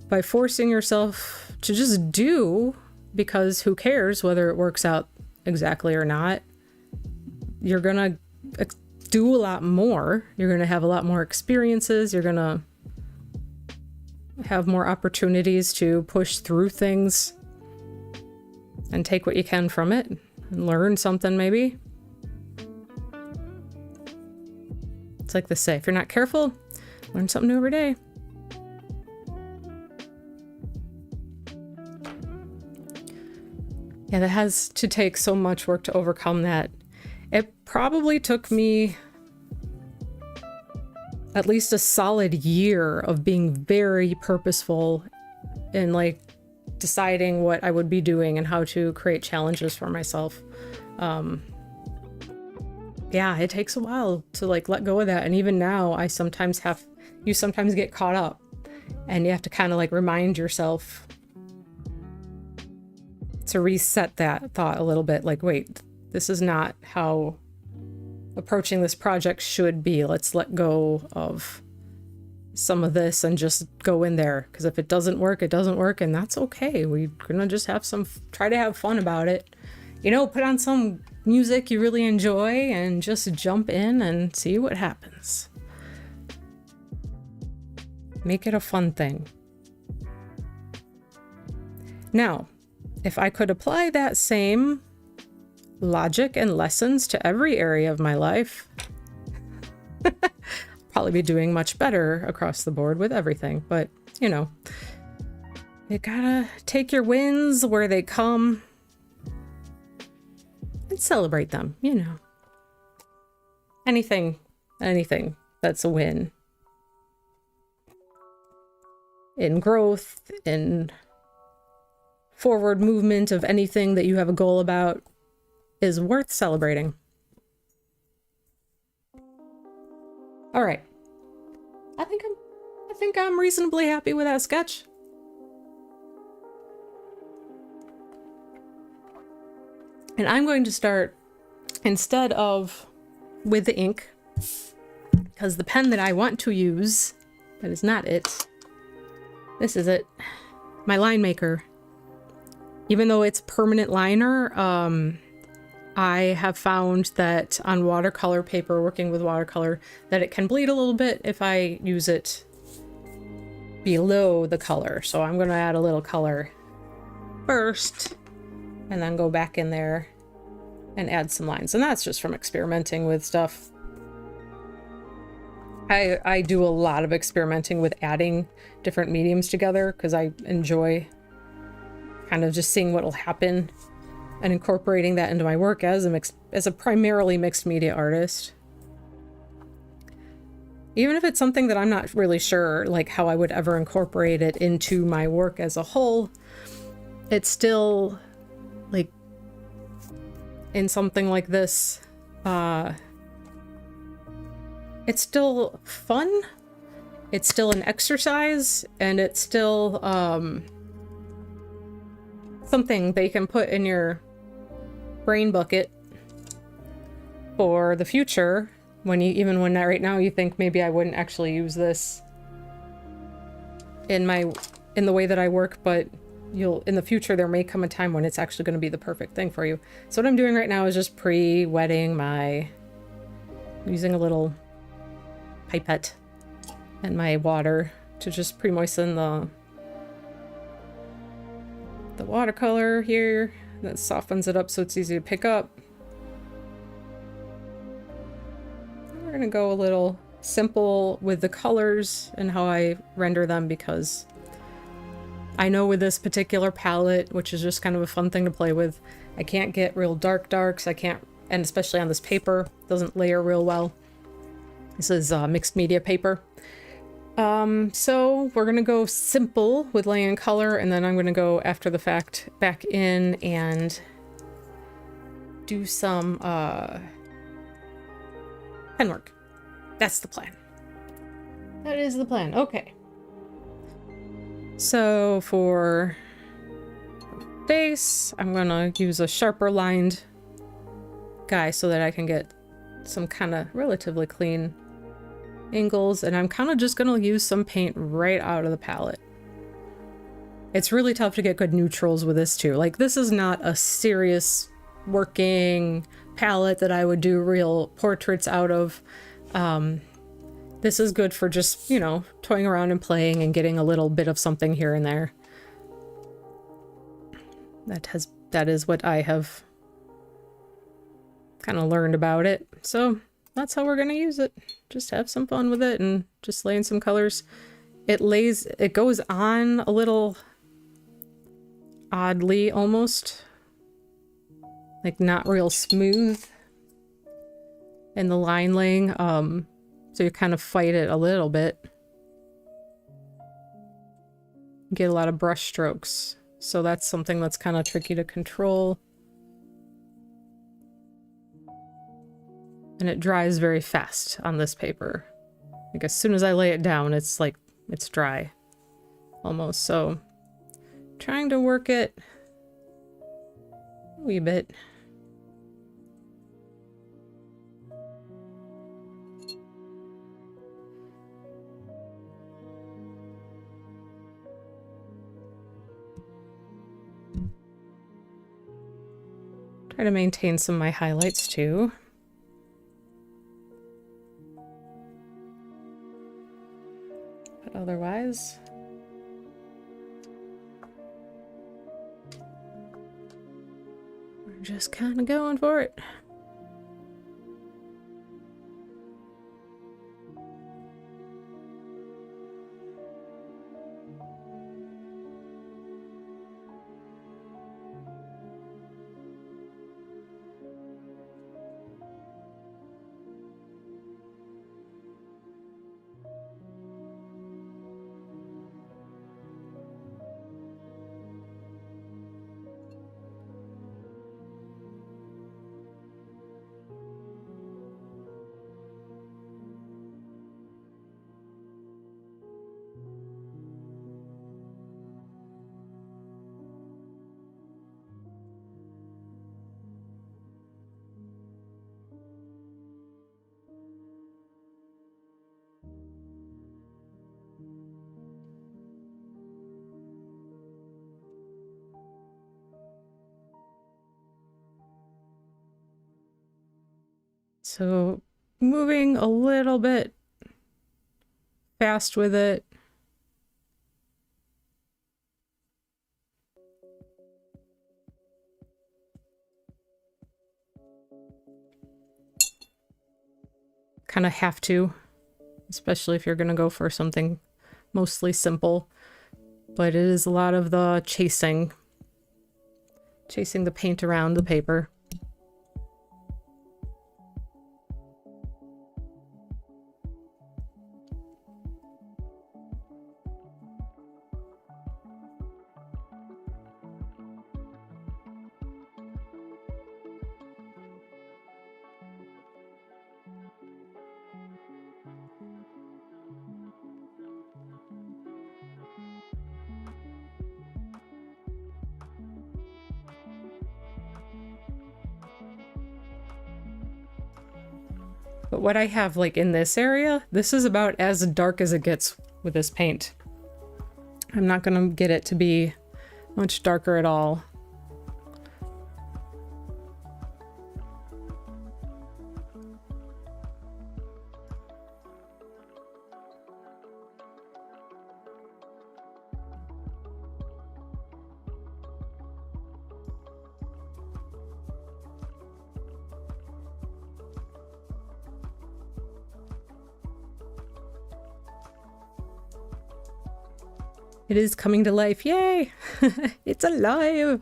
by forcing yourself to just do, because who cares whether it works out exactly or not, you're gonna do a lot more. You're gonna have a lot more experiences. You're gonna have more opportunities to push through things and take what you can from it and learn something maybe. It's like they say, if you're not careful, learn something new every day. Yeah, that has to take so much work to overcome that. It probably took me at least a solid year of being very purposeful in deciding what I would be doing and how to create challenges for myself. Yeah, it takes a while to let go of that. And even now, you sometimes get caught up and you have to kind of remind yourself to reset that thought a little bit. Wait, this is not how approaching this project should be. Let's let go of some of this and just go in there. Because if it doesn't work, it doesn't work, and that's okay. We're gonna just try to have fun about it. Put on some music you really enjoy and just jump in and see what happens. Make it a fun thing. Now, if I could apply that same logic and lessons to every area of my life, probably be doing much better across the board with everything. But, you gotta take your wins where they come and celebrate them, Anything that's a win. In growth, in forward movement of anything that you have a goal about is worth celebrating. All right. I think I'm reasonably happy with that sketch. And I'm going to start, instead of with the ink, because the pen that I want to use, that is not it. This is it. My line maker. Even though it's permanent liner, I have found that on watercolor paper, working with watercolor, that it can bleed a little bit if I use it below the color. So I'm going to add a little color first and then go back in there and add some lines. And that's just from experimenting with stuff. I do a lot of experimenting with adding different mediums together because I enjoy kind of just seeing what will happen and incorporating that into my work as a primarily mixed media artist. Even if it's something that I'm not really sure like how I would ever incorporate it into my work as a whole, it's still like in something like this, it's still fun, it's still an exercise, and it's still something they can put in your brain bucket for the future when right now you think maybe I wouldn't actually use this in the way that I work, but in the future there may come a time when it's actually going to be the perfect thing for you. So what I'm doing right now is just pre-wetting using a little pipette and my water to just pre-moisten the watercolor here. That softens it up so it's easy to pick up. We're gonna go a little simple with the colors and how I render them, because I know with this particular palette, which is just kind of a fun thing to play with, I can't get real darks. I can't, and especially on this paper, it doesn't layer real well. This is mixed media paper. So we're gonna go simple with laying color, and then I'm gonna go after the fact back in and do some pen work. That's the plan. That is the plan. Okay. So for face, I'm gonna use a sharper lined guy so that I can get some kind of relatively clean angles, and I'm kind of just gonna use some paint right out of the palette. It's really tough to get good neutrals with this too. Like, this is not a serious working palette that I would do real portraits out of. This is good for just, you know, toying around and playing and getting a little bit of something here and there. That is what I have kind of learned about it. So that's how we're gonna use it. Just have some fun with it and just lay in some colors. It goes on a little oddly, almost like not real smooth in the line laying. So you kind of fight it a little bit. Get a lot of brush strokes. So that's something that's kind of tricky to control. And it dries very fast on this paper. Like, as soon as I lay it down, it's like, it's dry almost. So trying to work it a wee bit. Try to maintain some of my highlights too. But otherwise, we're just kind of going for it. So moving a little bit fast with it. Kind of have to, especially if you're going to go for something mostly simple. But it is a lot of the chasing the paint around the paper. But what I have like in this area, this is about as dark as it gets with this paint. I'm not gonna get it to be much darker at all. It is coming to life. Yay! It's alive!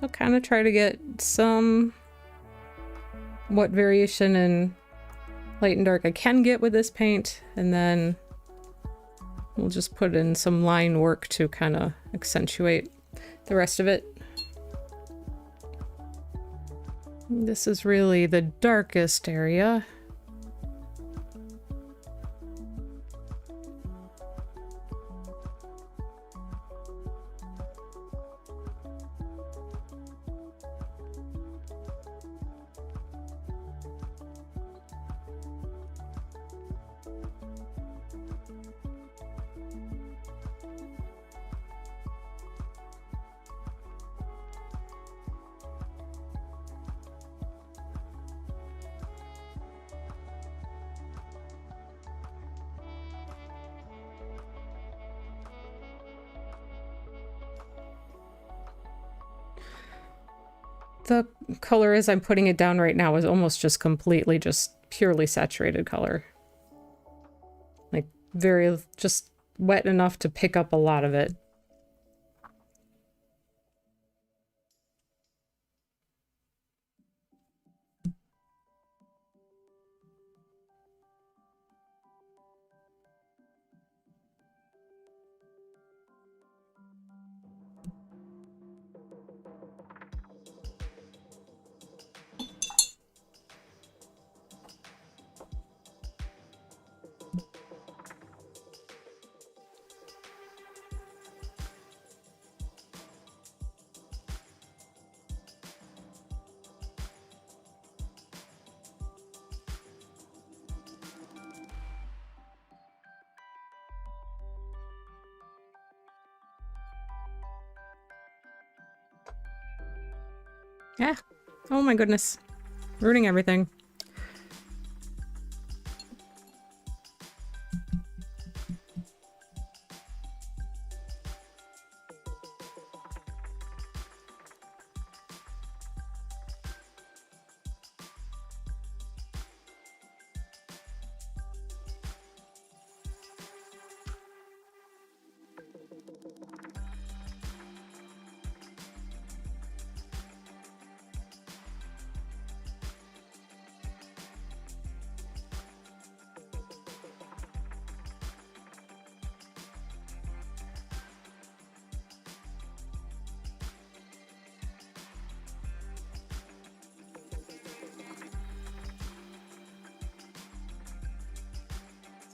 I'll kind of try to get some what variation in light and dark I can get with this paint, and then we'll just put in some line work to kind of accentuate the rest of it. This is really the darkest area. The color as I'm putting it down right now is almost just completely just purely saturated color. Like very just wet enough to pick up a lot of it. Yeah. Oh my goodness. Ruining everything.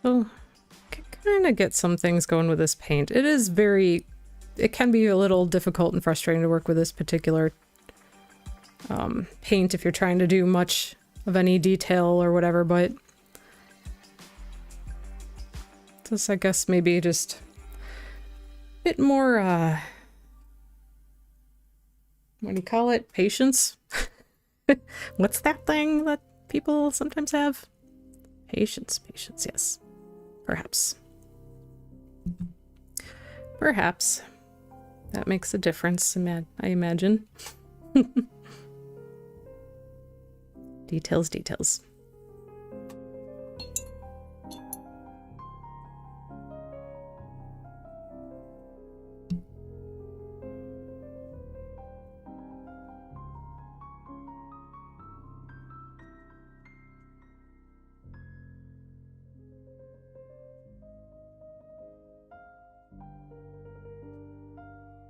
So, kind of get some things going with this paint. It is very it can be a little difficult and frustrating to work with this particular paint if you're trying to do much of any detail or whatever, but this, I guess, maybe just a bit more, what do you call it? Patience? What's that thing that people sometimes have? Patience, yes. Perhaps. Perhaps. That makes a difference, I imagine. Details, details.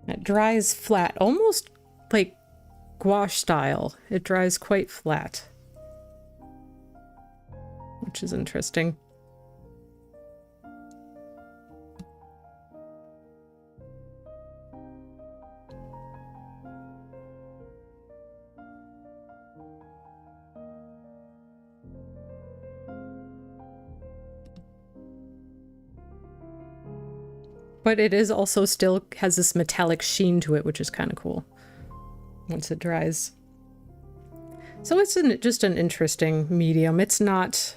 It dries flat, almost like gouache style. It dries quite flat, which is interesting. But it is also still has this metallic sheen to it, which is kind of cool once it dries. So it's just an interesting medium. It's not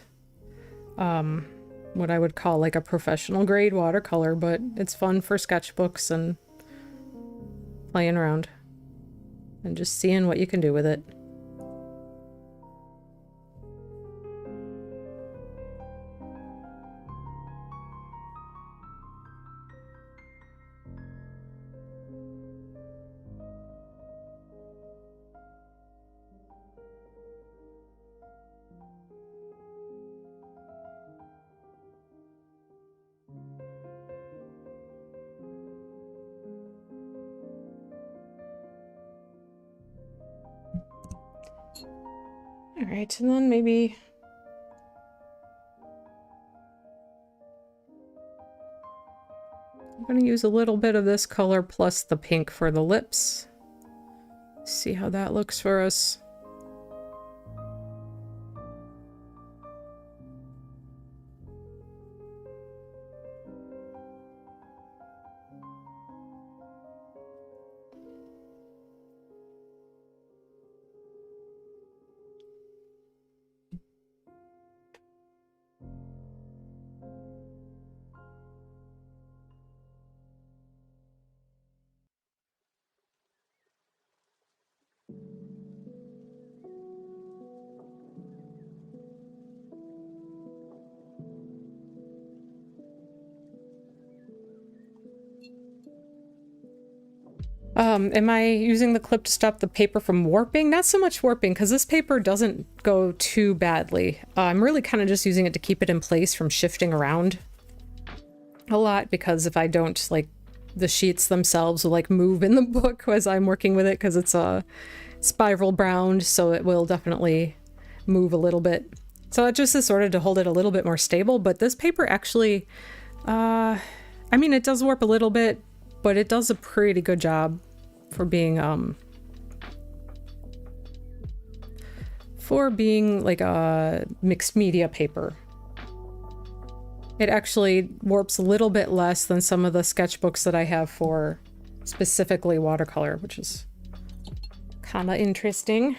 what I would call like a professional grade watercolor, but it's fun for sketchbooks and playing around and just seeing what you can do with it. All right, and then maybe I'm going to use a little bit of this color plus the pink for the lips. See how that looks for us. Am I using the clip to stop the paper from warping? Not so much warping, because this paper doesn't go too badly. I'm really kind of just using it to keep it in place from shifting around a lot, because if I don't, like, the sheets themselves will, like, move in the book as I'm working with it, because it's a spiral bound, so it will definitely move a little bit. So it just is sort of to hold it a little bit more stable, but this paper actually, I mean, it does warp a little bit, but it does a pretty good job for being like a mixed media paper. It actually warps a little bit less than some of the sketchbooks that I have for specifically watercolor, which is kind of interesting.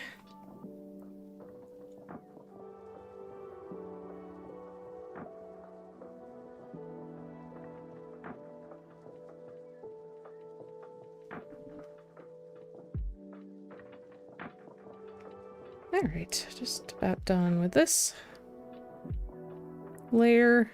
All right, just about done with this layer.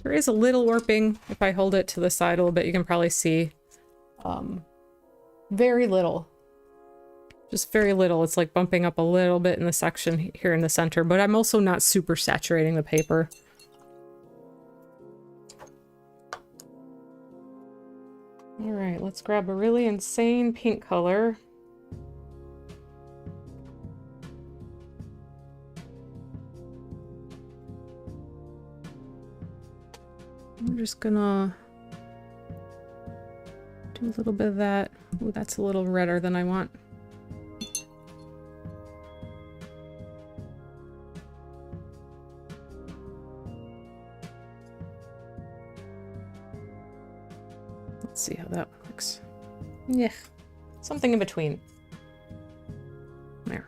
There is a little warping. If I hold it to the side a little bit, you can probably see very little. Just very little. It's like bumping up a little bit in the section here in the center, but I'm also not super saturating the paper. All right, let's grab a really insane pink color. I'm just gonna do a little bit of that. Ooh, that's a little redder than I want. Let's see how that looks. Yeah, something in between. There.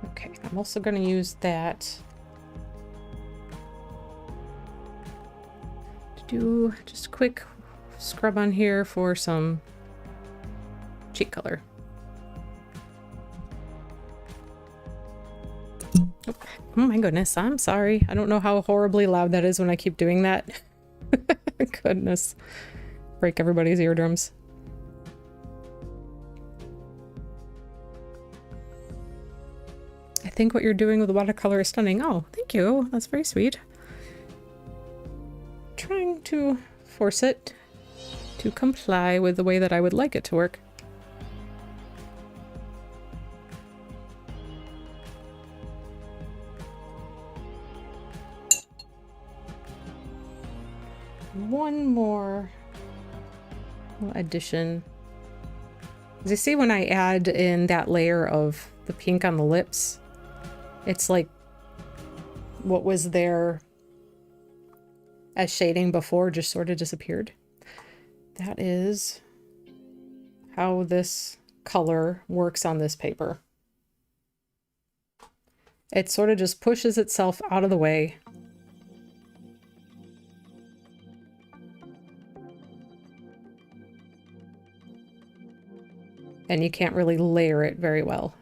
Okay, I'm also going to use that to do just a quick scrub on here for some cheek color. Oh my goodness, I'm sorry. I don't know how horribly loud that is when I keep doing that. Goodness. Break everybody's eardrums. I think what you're doing with the watercolor is stunning. Oh, thank you. That's very sweet. Trying to force it to comply with the way that I would like it to work. One more addition. As you see, when I add in that layer of the pink on the lips, it's like what was there as shading before just sort of disappeared. That is how this color works on this paper. It sort of just pushes itself out of the way. And you can't really layer it very well.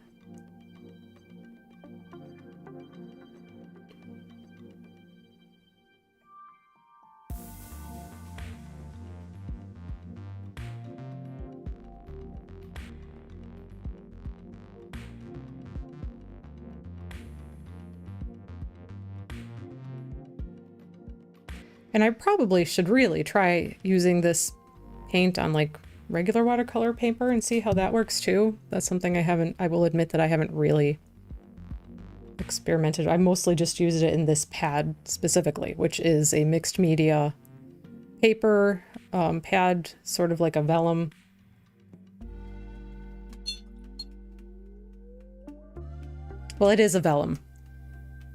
And I probably should really try using this paint on like regular watercolor paper and see how that works too. That's something I will admit that I haven't really experimented. I mostly just used it in this pad specifically, which is a mixed media paper pad, sort of like a vellum. Well, it is a vellum.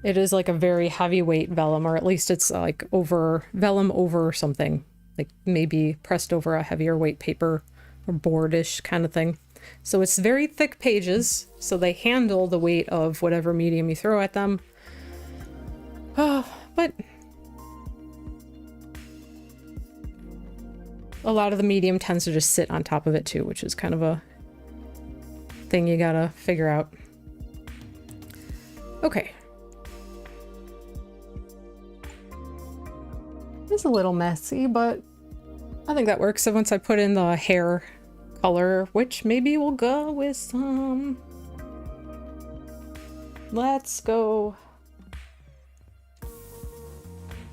It is like a very heavyweight vellum, or at least it's like over vellum over something, like maybe pressed over a heavier weight paper or boardish kind of thing. So it's very thick pages, so they handle the weight of whatever medium you throw at them. But a lot of the medium tends to just sit on top of it too, which is kind of a thing you gotta figure out. Okay. It's a little messy, but I think that works. So once I put in the hair color, which maybe will go with some... Let's go...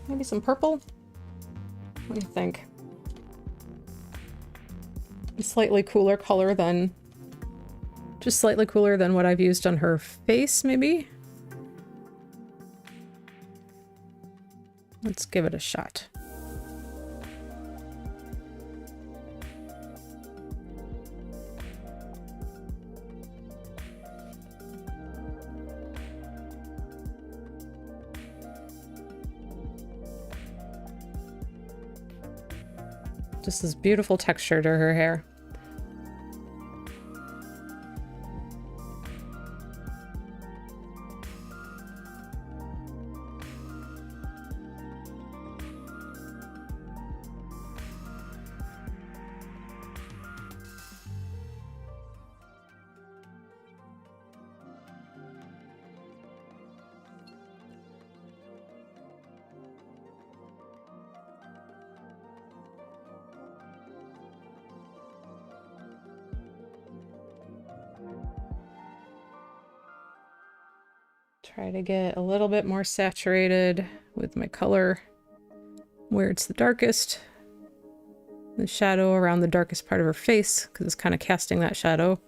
maybe some purple? What do you think? A slightly cooler color than... just slightly cooler than what I've used on her face, maybe? Let's give it a shot. Just this beautiful texture to her hair. Try to get a little bit more saturated with my color where it's the darkest. The shadow around the darkest part of her face, because it's kind of casting that shadow.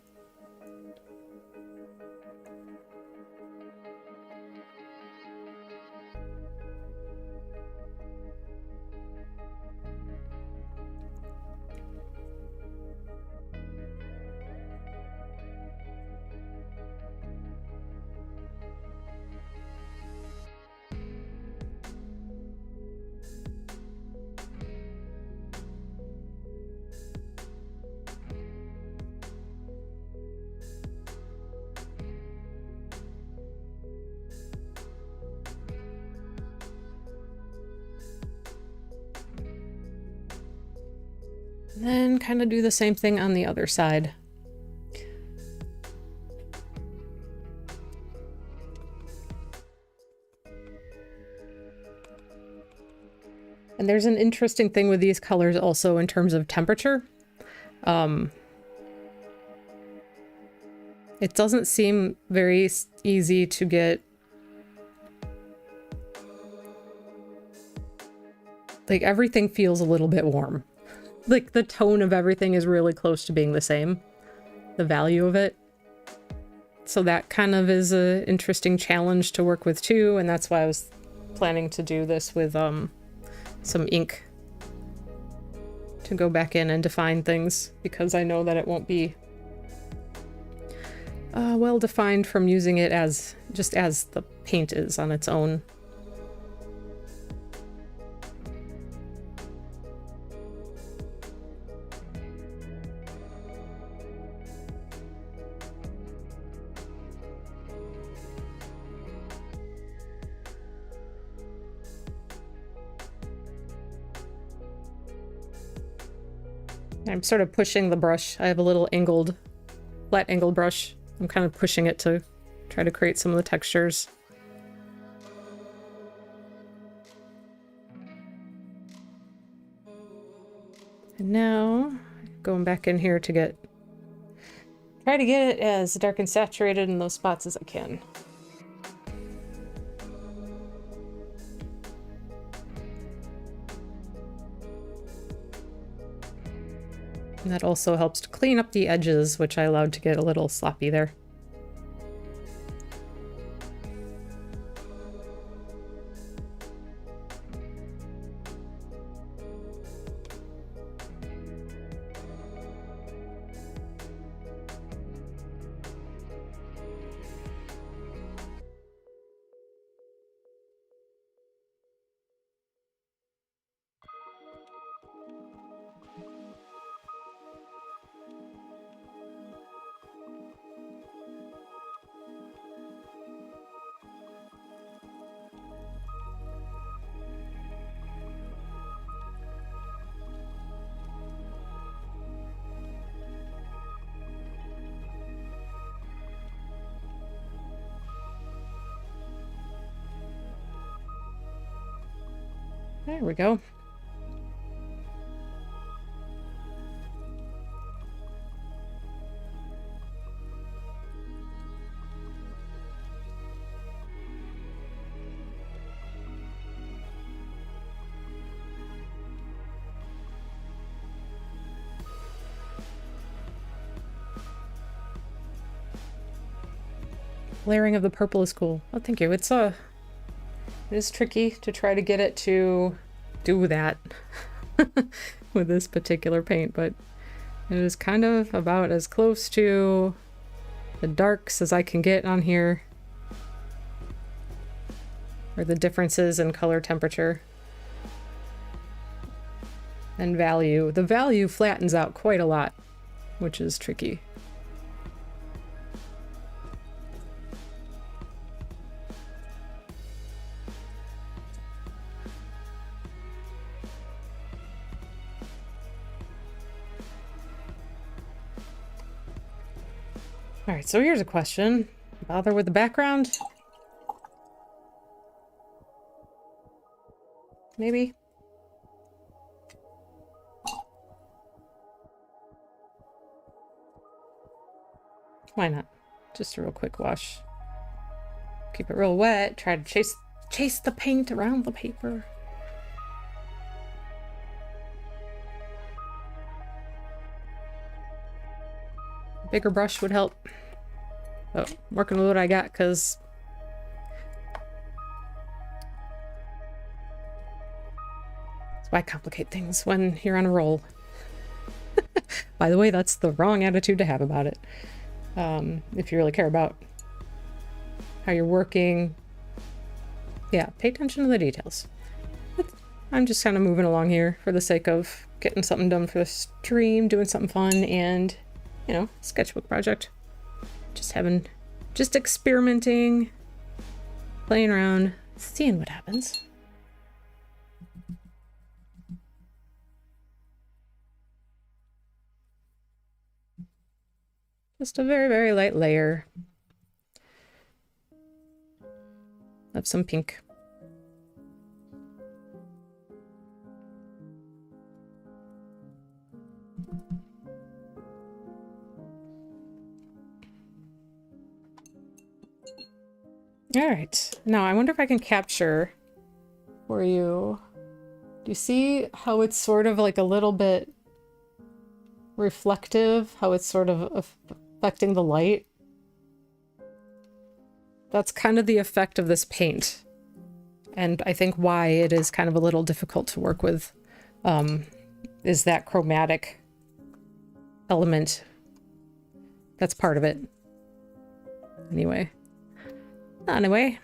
And then kind of do the same thing on the other side. And there's an interesting thing with these colors also in terms of temperature. It doesn't seem very easy to get like everything feels a little bit warm. Like the tone of everything is really close to being the same, the value of it. So that kind of is an interesting challenge to work with too, and that's why I was planning to do this with some ink to go back in and define things, because I know that it won't be well defined from using it as just as the paint is on its own. I'm sort of pushing the brush. I have a little angled, flat angled brush. I'm kind of pushing it to try to create some of the textures. And now, going back in here to try to get it as dark and saturated in those spots as I can. And that also helps to clean up the edges, which I allowed to get a little sloppy there. There we go. Layering of the purple is cool. Oh, thank you. It is tricky to try to get it to do that with this particular paint, but it is kind of about as close to the darks as I can get on here, or the differences in color temperature and value. The value flattens out quite a lot, which is tricky. All right, so here's a question. Bother with the background? Maybe? Why not? Just a real quick wash. Keep it real wet. Try to chase the paint around the paper. A bigger brush would help. Oh, I'm working with what I got because that's why I complicate things when you're on a roll. By the way, that's the wrong attitude to have about it. If you really care about how you're working, yeah, pay attention to the details. I'm just kind of moving along here for the sake of getting something done for the stream, doing something fun, and, you know, sketchbook project. Just experimenting, playing around, seeing what happens. Just a very, very light layer of some pink. All right, now I wonder if I can capture for you. Do you see how it's sort of like a little bit reflective, how it's sort of affecting the light? That's kind of the effect of this paint. And I think why it is kind of a little difficult to work with is that chromatic element. That's part of it. Anyway. Anyway.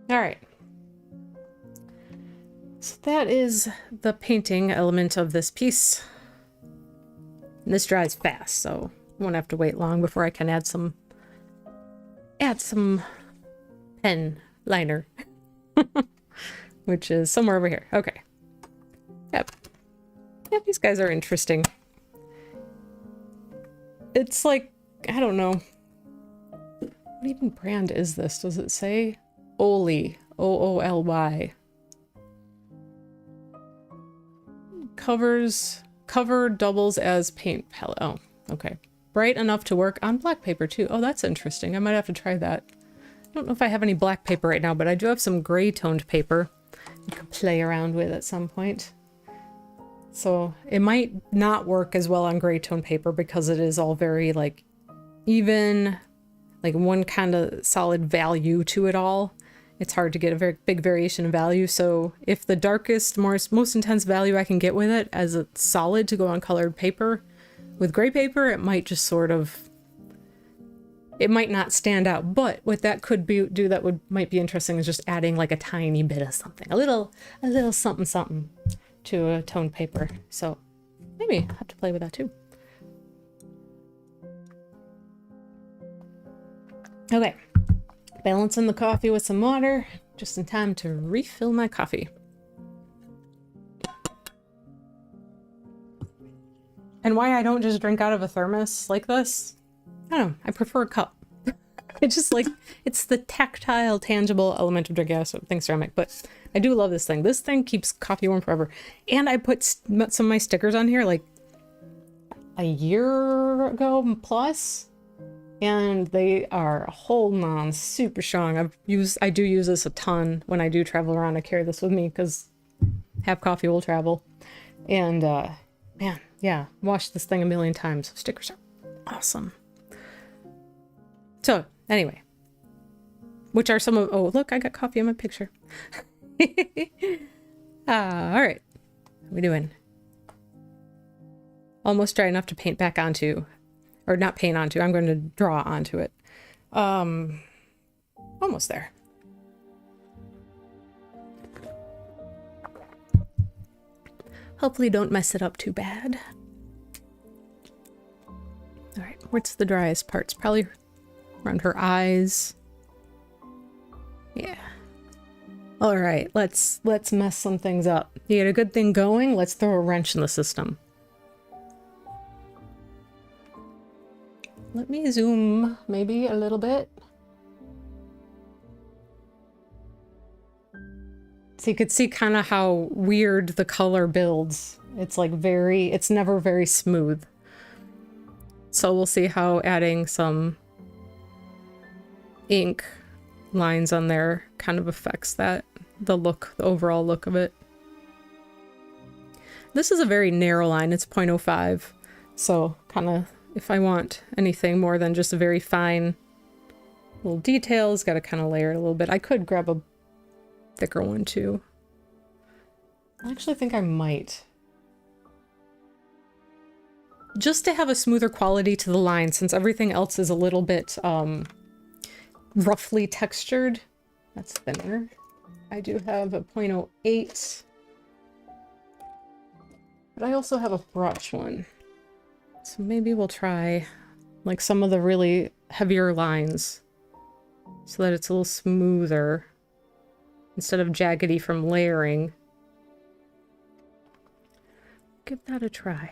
All right. So that is the painting element of this piece. And this dries fast, so I won't have to wait long before I can add some pen liner, which is somewhere over here. Okay. Yep. Yep, these guys are interesting. It's like, I don't know. What even brand is this? Does it say? Oly. O-O-L-Y. Cover doubles as paint palette. Oh, okay. Bright enough to work on black paper too. Oh, that's interesting. I might have to try that. I don't know if I have any black paper right now, but I do have some gray toned paper you could play around with at some point. So it might not work as well on gray tone paper because it is all very like even, like one kind of solid value to it all. It's hard to get a very big variation in value. So if the darkest, most intense value I can get with it as a solid to go on colored paper, with gray paper, it might just sort of, it might not stand out. But what that could do that might be interesting is just adding like a tiny bit of something, a little something something to a toned paper. So maybe I'll have to play with that too. Okay. Balancing the coffee with some water, just in time to refill my coffee. And why I don't just drink out of a thermos like this? I don't know, I prefer a cup. It's just like, it's the tactile, tangible element of drinking out of something ceramic, but I do love this thing. This thing keeps coffee warm forever. And I put some of my stickers on here like a year ago plus. And they are holding on super strong. I do use this a ton when I do travel around. I carry this with me because have coffee will travel. And man, yeah, washed this thing a million times. Stickers are awesome. So anyway, which are some of, oh look, I got coffee in my picture. All right, what are we doing? Almost dry enough to paint back onto. Or not paint onto, I'm going to draw onto it. Almost there. Hopefully don't mess it up too bad. All right, what's the driest parts? Probably around her eyes. Yeah. All right, let's mess some things up. You get a good thing going, let's throw a wrench in the system. Let me zoom maybe a little bit. So you could see kind of how weird the color builds. It's like it's never very smooth. So we'll see how adding some ink lines on there kind of affects that, the overall look of it. This is a very narrow line, it's 0.05. So kind of, if I want anything more than just a very fine little details, got to kind of layer it a little bit. I could grab a thicker one too. I actually think I might. Just to have a smoother quality to the line, since everything else is a little bit roughly textured. That's thinner. I do have a 0.08. But I also have a brush one. So maybe we'll try like some of the really heavier lines so that it's a little smoother instead of jaggedy from layering. Give that a try.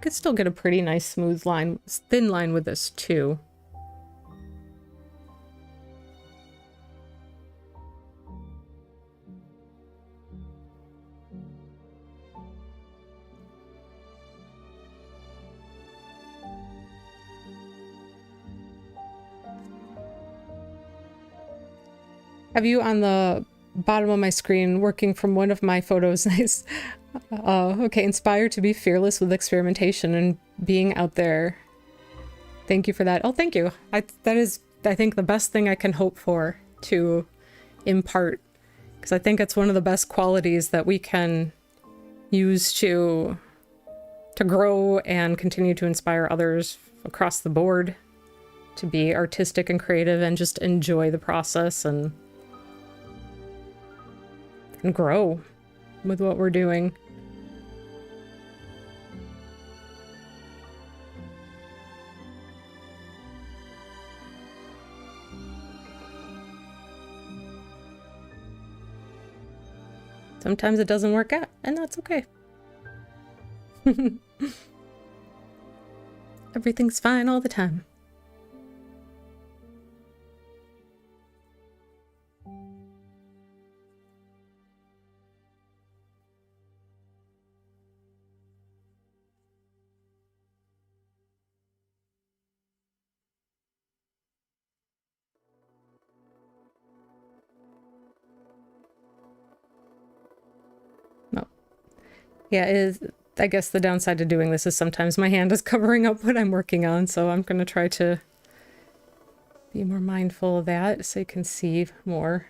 Could still get a pretty nice smooth line, thin line with this too. Have you on the bottom of my screen working from one of my photos? Nice. Okay, inspired to be fearless with experimentation and being out there. Thank you for that. Oh, thank you. That is, I think, the best thing I can hope for to impart, because I think it's one of the best qualities that we can use to grow and continue to inspire others across the board to be artistic and creative and just enjoy the process and grow with what we're doing. Sometimes it doesn't work out, and that's okay. Everything's fine all the time. Yeah, I guess the downside to doing this is sometimes my hand is covering up what I'm working on, so I'm going to try to be more mindful of that so you can see more.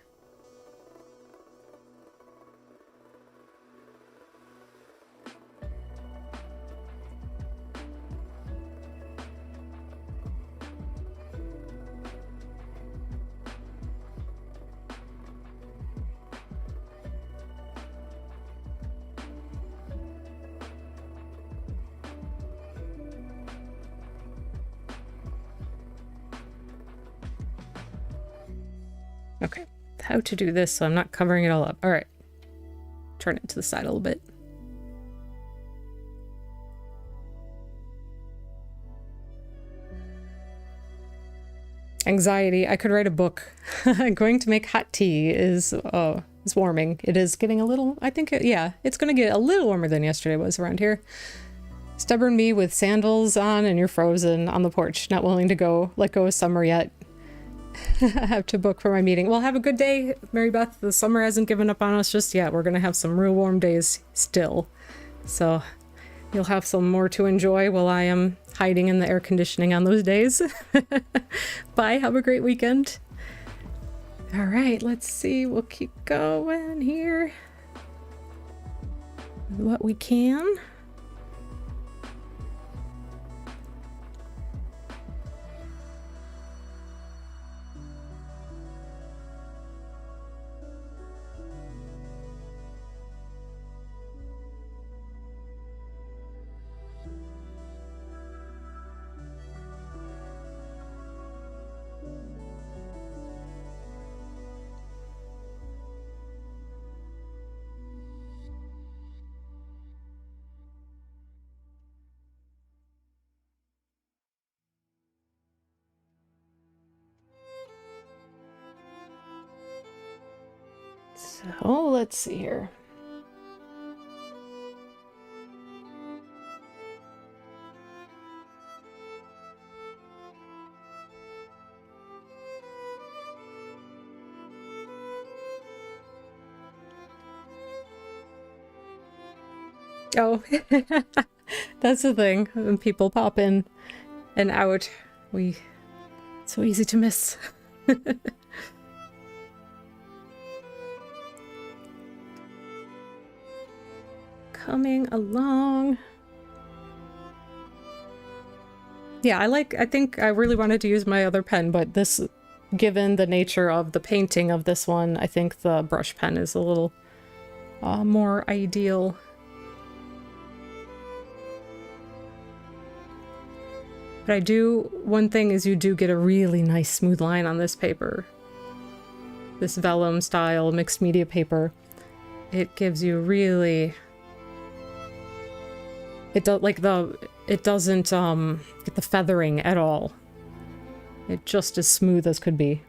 Okay, how to do this so I'm not covering it all up. All right, turn it to the side a little bit. Anxiety. I could write a book. Going to make hot tea is warming. It is getting a little, I think, yeah, it's going to get a little warmer than yesterday was around here. Stubborn me with sandals on and you're frozen on the porch, not willing to let go of summer yet. I have to book for my meeting. Well, have a good day, Mary Beth. The summer hasn't given up on us just yet. We're going to have some real warm days still. So you'll have some more to enjoy while I am hiding in the air conditioning on those days. Bye. Have a great weekend. All right, let's see. We'll keep going here. What we can. So let's see here. Oh, that's the thing. When people pop in and out, it's so easy to miss. Coming along. Yeah, I think I really wanted to use my other pen, but this, given the nature of the painting of this one, I think the brush pen is a little more ideal. But one thing is you do get a really nice smooth line on this paper. This vellum style mixed media paper. It gives you really... It doesn't get the feathering at all. It's just as smooth as could be.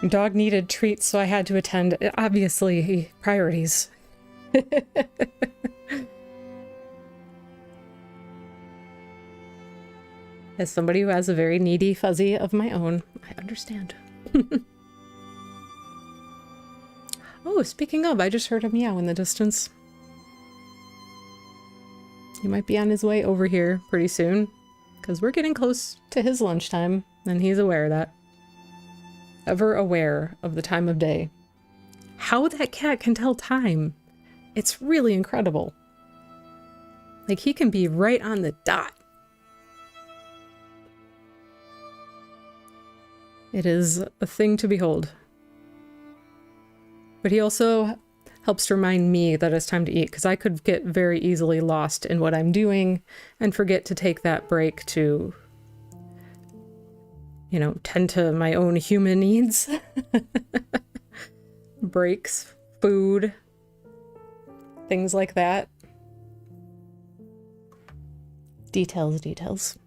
Dog needed treats, so I had to attend. Obviously, priorities. As somebody who has a very needy fuzzy of my own, I understand. Oh, speaking of, I just heard a meow in the distance. He might be on his way over here pretty soon, because we're getting close to his lunchtime, and he's aware of that. Ever aware of the time of day. How that cat can tell time, it's really incredible. Like, he can be right on the dot. It is a thing to behold. But he also helps to remind me that it's time to eat, because I could get very easily lost in what I'm doing and forget to take that break to, you know, tend to my own human needs. Breaks, food, things like that. Details.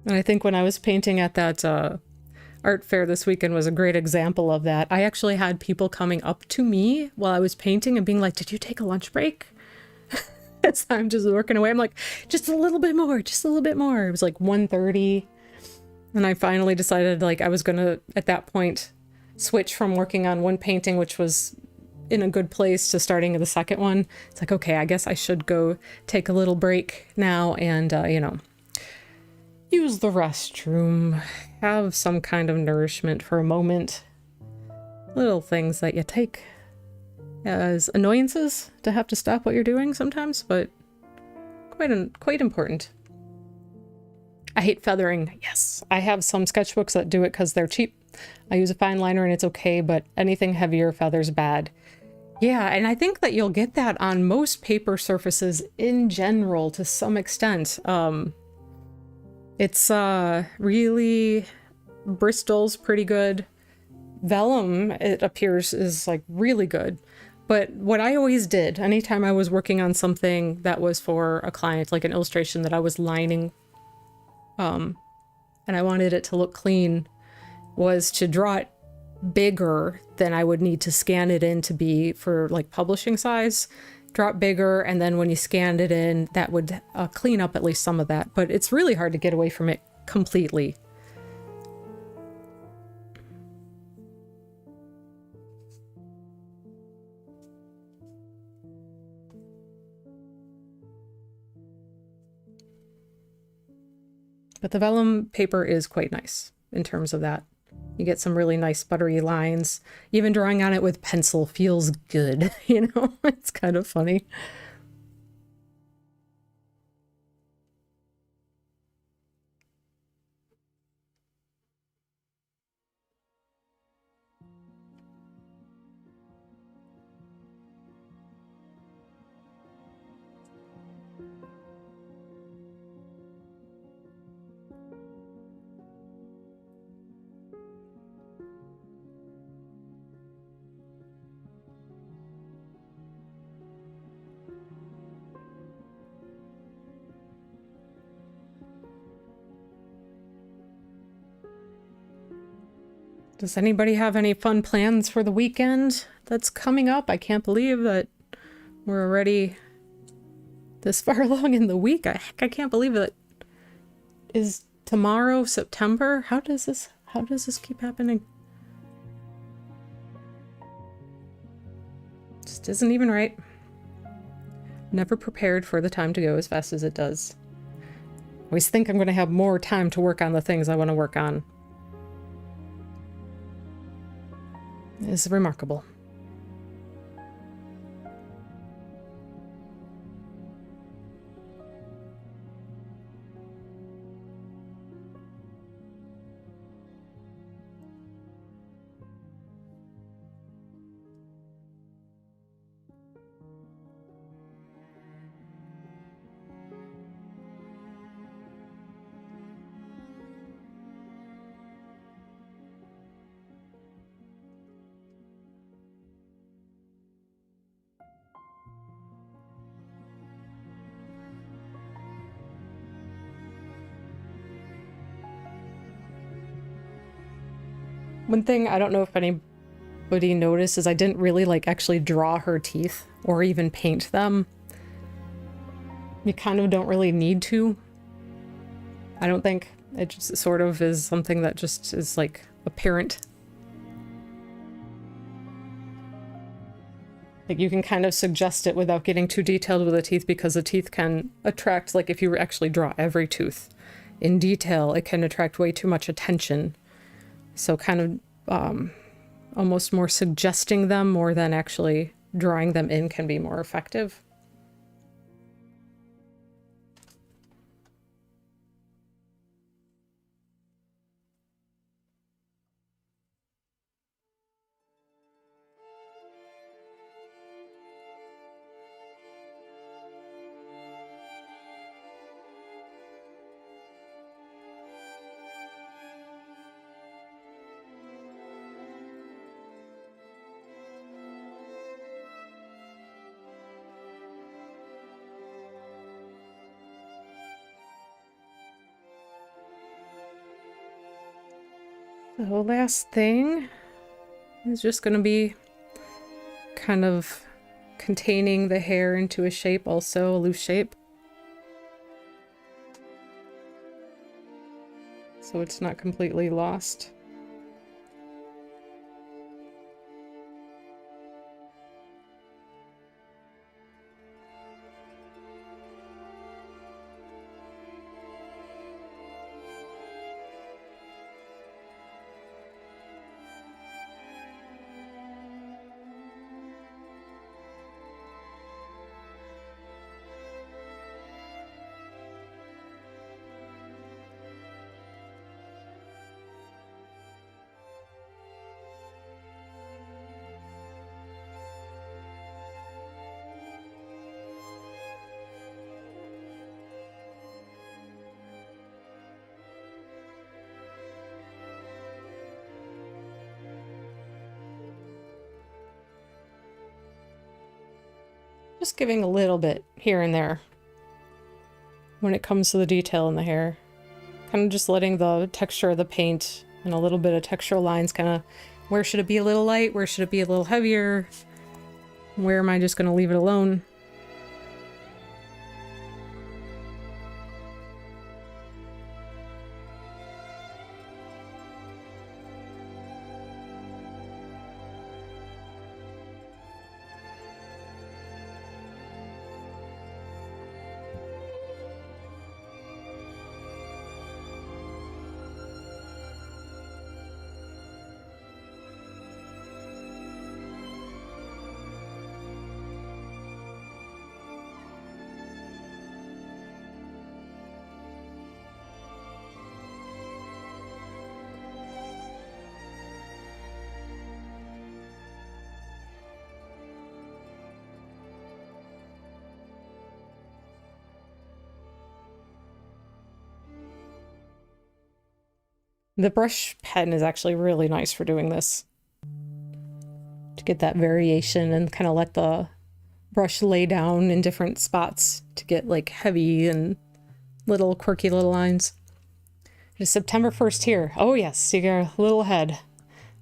And I think when I was painting at that art fair this weekend was a great example of that. I actually had people coming up to me while I was painting and being like, "Did you take a lunch break?" So I'm just working away. I'm like, just a little bit more, just a little bit more. It was like 1:30. And I finally decided, like, I was going to, at that point, switch from working on one painting, which was in a good place, to starting the second one. It's like, okay, I guess I should go take a little break now and, you know, use the restroom, have some kind of nourishment for a moment. Little things that you take as annoyances to have to stop what you're doing sometimes, but quite important. I hate feathering. Yes, I have some sketchbooks that do it because they're cheap. I use a fine liner and it's okay, but anything heavier, feathers bad. Yeah, and I think that you'll get that on most paper surfaces in general to some extent. It's really, Bristol's pretty good. Vellum, it appears, is like really good. But what I always did, anytime I was working on something that was for a client, like an illustration that I was lining, and I wanted it to look clean, was to draw it bigger than I would need to scan it in to be for like publishing size. Draw it bigger, and then when you scanned it in, that would clean up at least some of that. But it's really hard to get away from it completely. But the vellum paper is quite nice in terms of that. You get some really nice buttery lines. Even drawing on it with pencil feels good, you know? It's kind of funny. Does anybody have any fun plans for the weekend that's coming up? I can't believe that we're already this far along in the week. I can't believe it. Is tomorrow September? How does this keep happening? Just isn't even right. Never prepared for the time to go as fast as it does. I always think I'm going to have more time to work on the things I want to work on. It's remarkable. One thing I don't know if anybody noticed is I didn't really like actually draw her teeth or even paint them. You kind of don't really need to. I don't think. It just sort of is something that just is like apparent. Like you can kind of suggest it without getting too detailed with the teeth, because the teeth can attract, like if you actually draw every tooth in detail, it can attract way too much attention. So kind of almost more suggesting them more than actually drawing them in can be more effective. The last thing is just going to be kind of containing the hair into a shape, also a loose shape. So it's not completely lost. Just giving a little bit here and there when it comes to the detail in the hair. Kind of just letting the texture of the paint and a little bit of textural lines kind of, where should it be a little light, where should it be a little heavier, where am I just going to leave it alone? The brush pen is actually really nice for doing this. To get that variation and kind of let the brush lay down in different spots to get like heavy and little quirky little lines. It is September 1st here. Oh yes, you got a little ahead.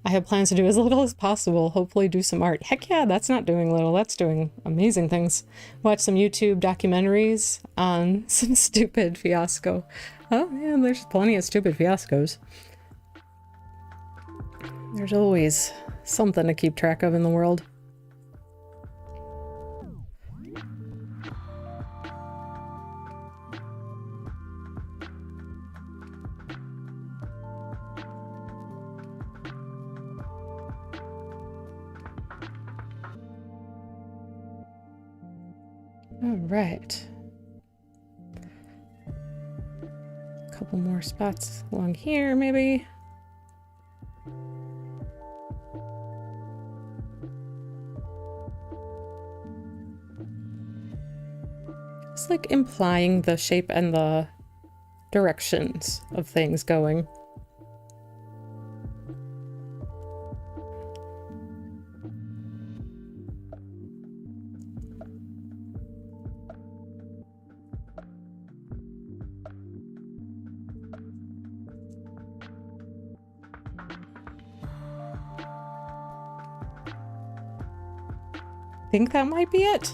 I have plans to do as little as possible, hopefully do some art. Heck yeah, that's not doing little, that's doing amazing things. Watch some YouTube documentaries on some stupid fiasco. Oh yeah, there's plenty of stupid fiascos. There's always something to keep track of in the world. All right. A couple more spots along here, maybe. It's like implying the shape and the directions of things going. I think that might be it.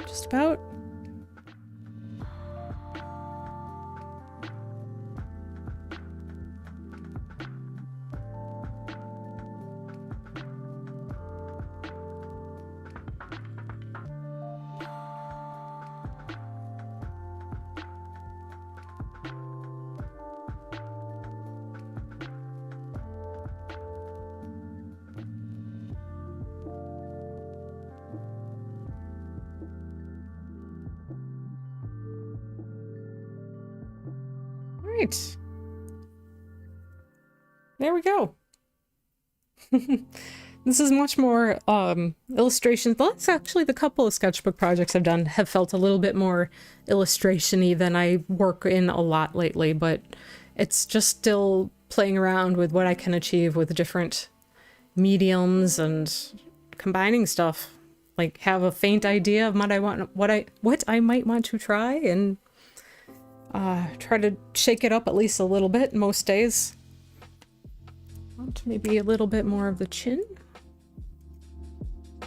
Just about. Right. There we go. This is much more illustrations. That's actually the couple of sketchbook projects I've done have felt a little bit more illustration-y than I work in a lot lately, but it's just still playing around with what I can achieve with different mediums and combining stuff. Like have a faint idea of what I might want to try and try to shake it up at least a little bit most days. Want maybe a little bit more of the chin.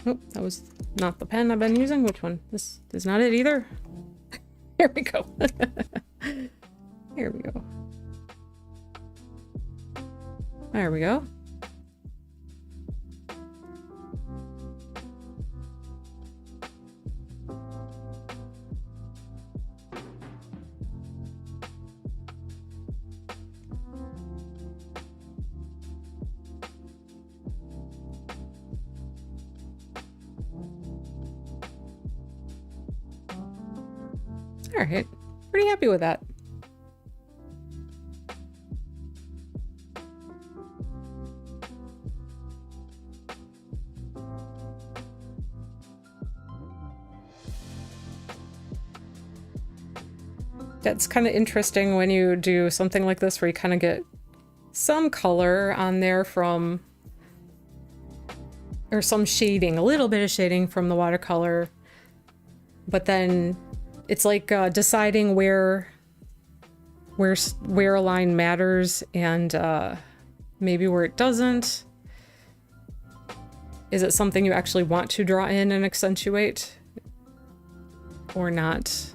Oh, that was not the pen I've been using. Which one? This is not it either. Here we go. Here we go. There we go. All right, pretty happy with that. That's kind of interesting when you do something like this where you kind of get some color on there from, or some shading, a little bit of shading from the watercolor, but then it's like deciding where a line matters and maybe where it doesn't. Is it something you actually want to draw in and accentuate or not?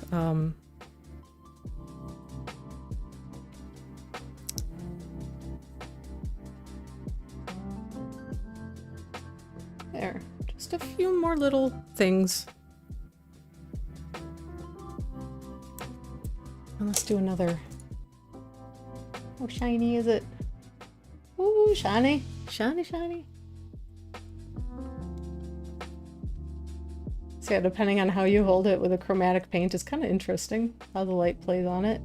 There, just a few more little things. And let's do another. How shiny is it? Ooh, shiny, shiny, shiny. So yeah, depending on how you hold it with a chromatic paint, it's kind of interesting how the light plays on it.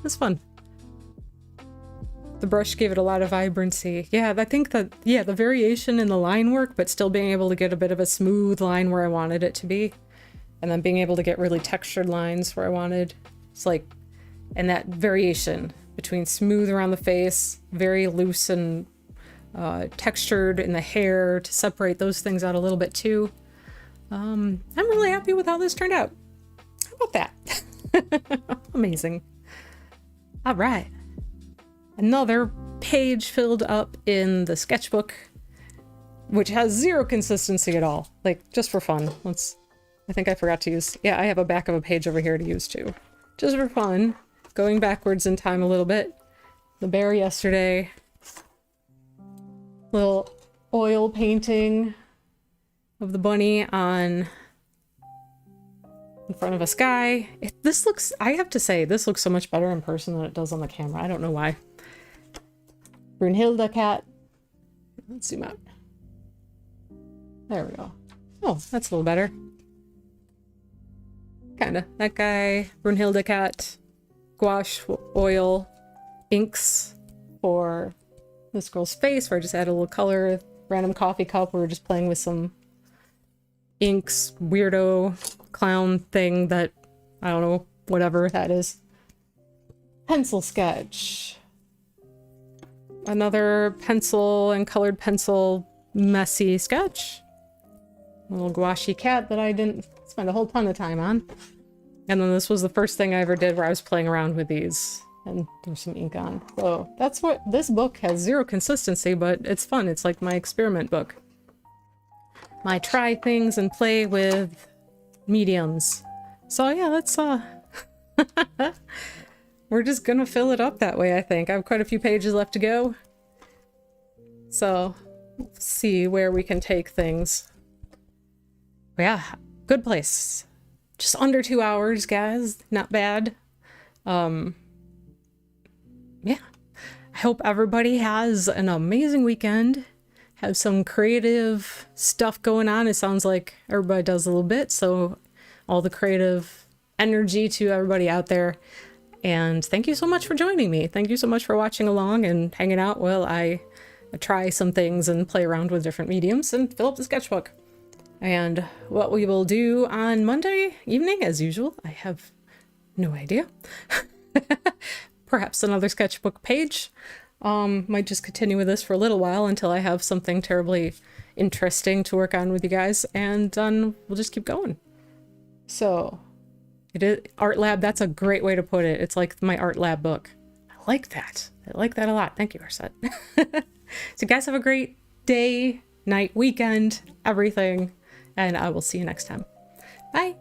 It's fun. The brush gave it a lot of vibrancy. Yeah, I think that, yeah, the variation in the line work, but still being able to get a bit of a smooth line where I wanted it to be and then being able to get really textured lines where I wanted. It's like, and that variation between smooth around the face, very loose and textured in the hair to separate those things out a little bit too. I'm really happy with how this turned out. How about that? Amazing. All right. Another page filled up in the sketchbook, which has zero consistency at all. Like, just for fun. I think I forgot to use, yeah, I have a back of a page over here to use too. Just for fun. Going backwards in time a little bit. The bear yesterday. Little oil painting of the bunny in front of a sky. This looks, I have to say, this looks so much better in person than it does on the camera. I don't know why. Brunhilde cat. Let's zoom out. There we go. Oh, that's a little better. Kinda. That guy, Brunhilde cat, gouache, oil, inks for this girl's face, where I just added a little color, random coffee cup. We were just playing with some inks, weirdo clown thing that, I don't know, whatever that is. Pencil sketch. Another pencil and colored pencil messy sketch. A little gouache cat that I didn't spend a whole ton of time on. And then this was the first thing I ever did where I was playing around with these and threw some ink on. So that's what this book has. Zero consistency, but it's fun. It's like my experiment book. My try things and play with mediums. So yeah, let's we're just gonna fill it up that way, I think. I have quite a few pages left to go. So let's see where we can take things. Yeah, good place. Just under 2 hours, guys. Not bad. Yeah. I hope everybody has an amazing weekend. Have some creative stuff going on. It sounds like everybody does a little bit. So all the creative energy to everybody out there. And thank you so much for joining me. Thank you so much for watching along and hanging out while I try some things and play around with different mediums and fill up the sketchbook. And what we will do on Monday evening, as usual, I have no idea. Perhaps another sketchbook page. Might just continue with this for a little while until I have something terribly interesting to work on with you guys, and we'll just keep going. So, it is Art Lab. That's a great way to put it. It's like my Art Lab book. I like that. I like that a lot. Thank you, Arset. So, guys, have a great day, night, weekend, everything, and I will see you next time. Bye.